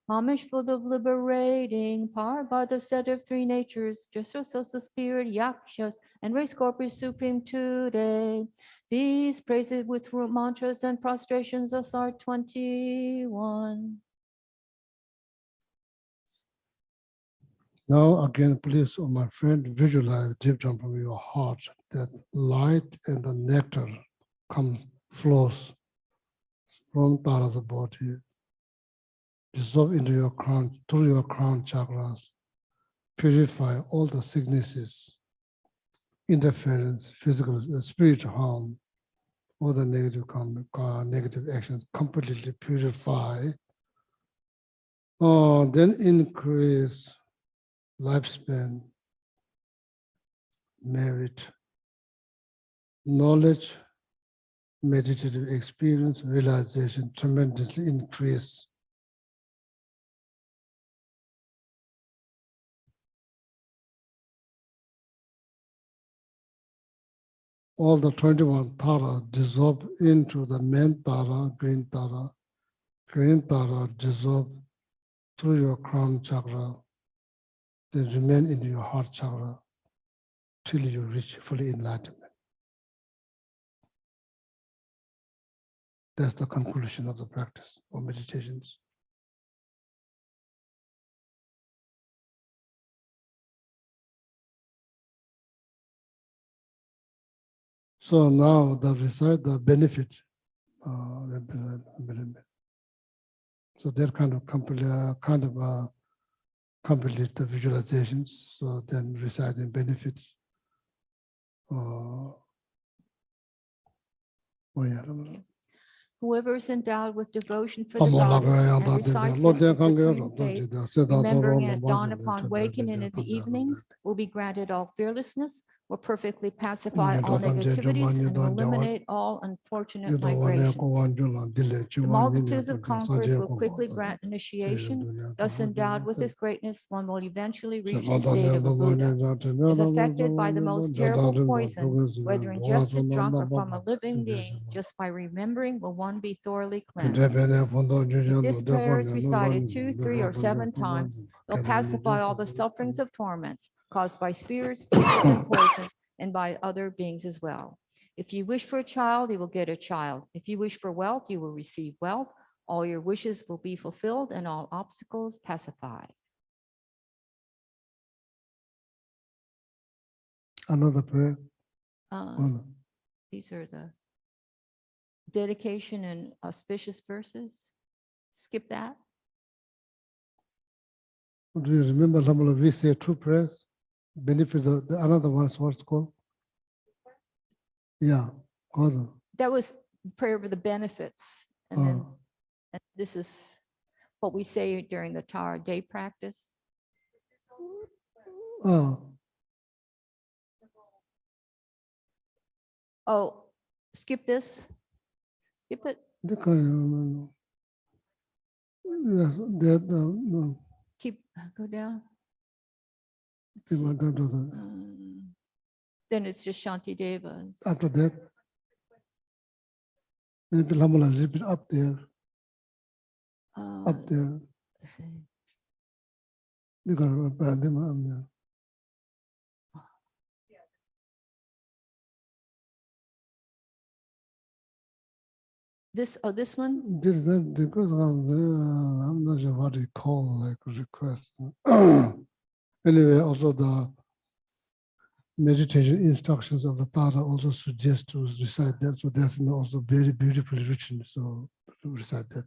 Homage, full of liberating power by the set of 3 natures, just as the spirit, yakshas, and race corpus supreme today. These praises with root mantras and prostrations us are 21. Now again, please, oh my friend, visualize deep down from your heart that light and the nectar flows from Tara's body, dissolve into your crown, through your crown chakras, purify all the sicknesses, interference, physical, spiritual harm, all the negative actions, completely purify. Then increase lifespan, merit, knowledge, meditative experience, realization tremendously increase. All the 21 Tara dissolve into the main Tara, green Tara dissolve through your crown chakra, then remain in your heart chakra till you reach fully enlightenment. That's the conclusion of the practice or meditations. So now the benefit. So that kind of complete the visualizations. So then reciting benefits. Whoever is endowed with devotion for the goddess and recites this with supreme faith, remembering it at dawn upon waking and in the evenings, will be granted all fearlessness, will perfectly pacify all negativities, and will eliminate all unfortunate vibrations. The multitudes of conquerors will quickly grant initiation. Thus endowed with this greatness, one will eventually reach the state of a Buddha. If affected by the most terrible poison, whether ingested, drunk, or from a living being, just by remembering will one be thoroughly cleansed. If this prayer is recited 2, 3, or 7 times, they'll pacify all the sufferings of torments caused by spirits, forces, and poisons, and by other beings as well. If you wish for a child, you will get a child. If you wish for wealth, you will receive wealth. All your wishes will be fulfilled and all obstacles pacified. Another prayer. These are the dedication and auspicious verses. Skip that. Do you remember Lamala, we say two prayers? Benefit of the another one's what's called? Yeah. God. That was prayer for the benefits. And then and this is what we say during the Tara day practice. Oh, skip this. Skip it. The kind yes, that no. Keep, go down. Let's They see. want to do that. Then it's just Shanti Devas. After that, maybe Lamala a little bit up there, up there. let's see. They got a bad name. This, oh, this one? Did that because I'm not sure what you call like request. Anyway, also the meditation instructions of the Tara also suggest to recite that. So that's also very beautifully written. So to recite that.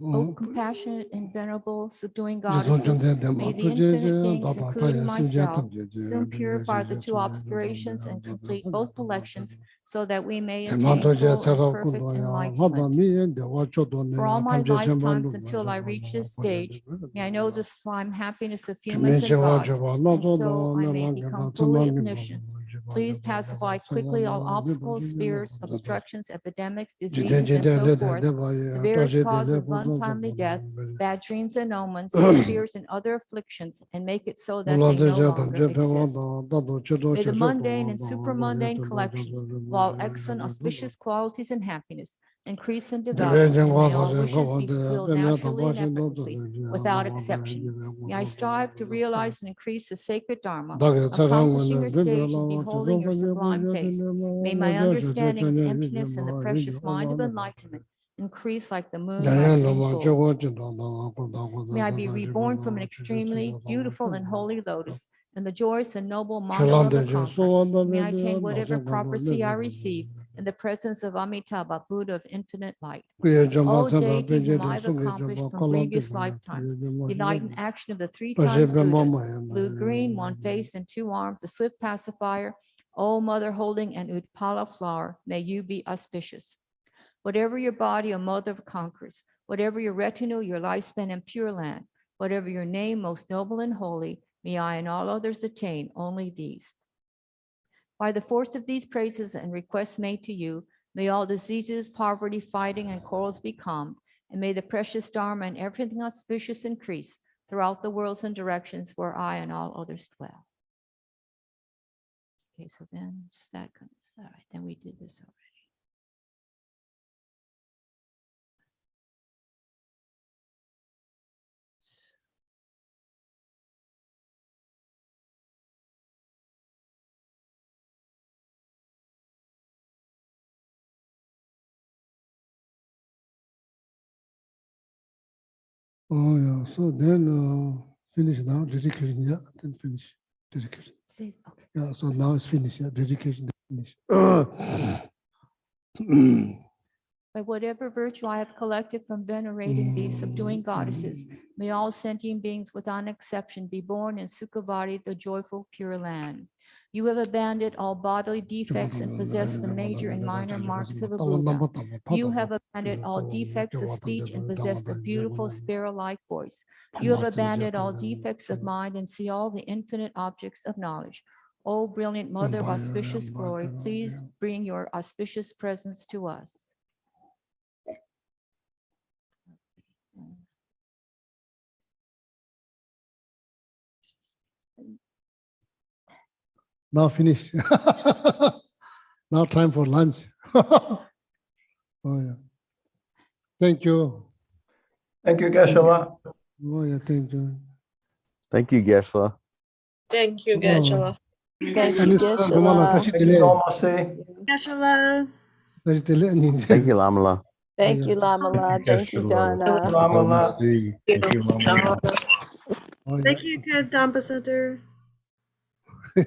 Oh, compassionate and venerable, subduing goddesses, may the infinite beings, including myself, soon purify the two obscurations and complete both collections so that we may attain full and perfect enlightenment. For all my lifetimes until I reach this stage, may I know the sublime happiness of humans and gods, and so I may become fully omniscient. Please pacify quickly all obstacles, fears, obstructions, epidemics, diseases, and so forth, the various causes of untimely death, bad dreams and omens, fears and other afflictions, and make it so that they no longer exist. May the mundane and supramundane collections of all excellent, auspicious qualities and happiness increase and develop, and may all wishes be fulfilled naturally and effortlessly, without exception. May I strive to realize and increase the sacred Dharma, accomplishing your stage and beholding your sublime face. May my understanding of emptiness and the precious mind of enlightenment increase like the moon waxing full. May I be reborn from an extremely beautiful and holy lotus, and the joyous and noble mandala of the conqueror. May I attain whatever prophecy I receive in the presence of Amitabha, Buddha of infinite light. O deity whom I have accomplished from previous lifetimes, the enlightened action of the three times Buddhas, blue, green, one face and two arms, the swift pacifier, O mother holding an Utpala flower, may you be auspicious. Whatever your body, O mother of conquerors, whatever your retinue, your lifespan and pure land, whatever your name, most noble and holy, may I and all others attain only these. By the force of these praises and requests made to you, may all diseases, poverty, fighting, and quarrels be calmed, and may the precious Dharma and everything auspicious increase throughout the worlds and directions where I and all others dwell. Okay, so then that comes, all right, then we did this already. Oh yeah, so then finish now, dedication, yeah, then finish, dedication. See, okay. Yeah, so now it's finished, yeah, dedication, finish. By whatever virtue I have collected from venerating these subduing goddesses, may all sentient beings without exception be born in Sukhavati, the joyful pure land. You have abandoned all bodily defects and possess the major and minor marks of a Buddha. You have abandoned all defects of speech and possess a beautiful sparrow-like voice. You have abandoned all defects of mind and see all the infinite objects of knowledge. O brilliant mother of auspicious glory, please bring your auspicious presence to us. Now finish. Now time for lunch. Oh yeah. Thank you. Thank you, Geshe-la. Oh yeah, thank you. Thank you, Geshe-la. Thank you, Oh. Geshe-la. Thank you, Anis Romana, Geshe-la. Thank you, Namaste. Geshe-la. Thank you, Lamala. Thank you, Lamala. Thank you, Donna. Lamala. Thank you, Oh, yeah. Thank you, good Dhamma Center. Oh,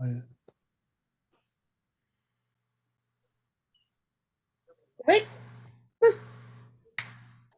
yeah. Wait.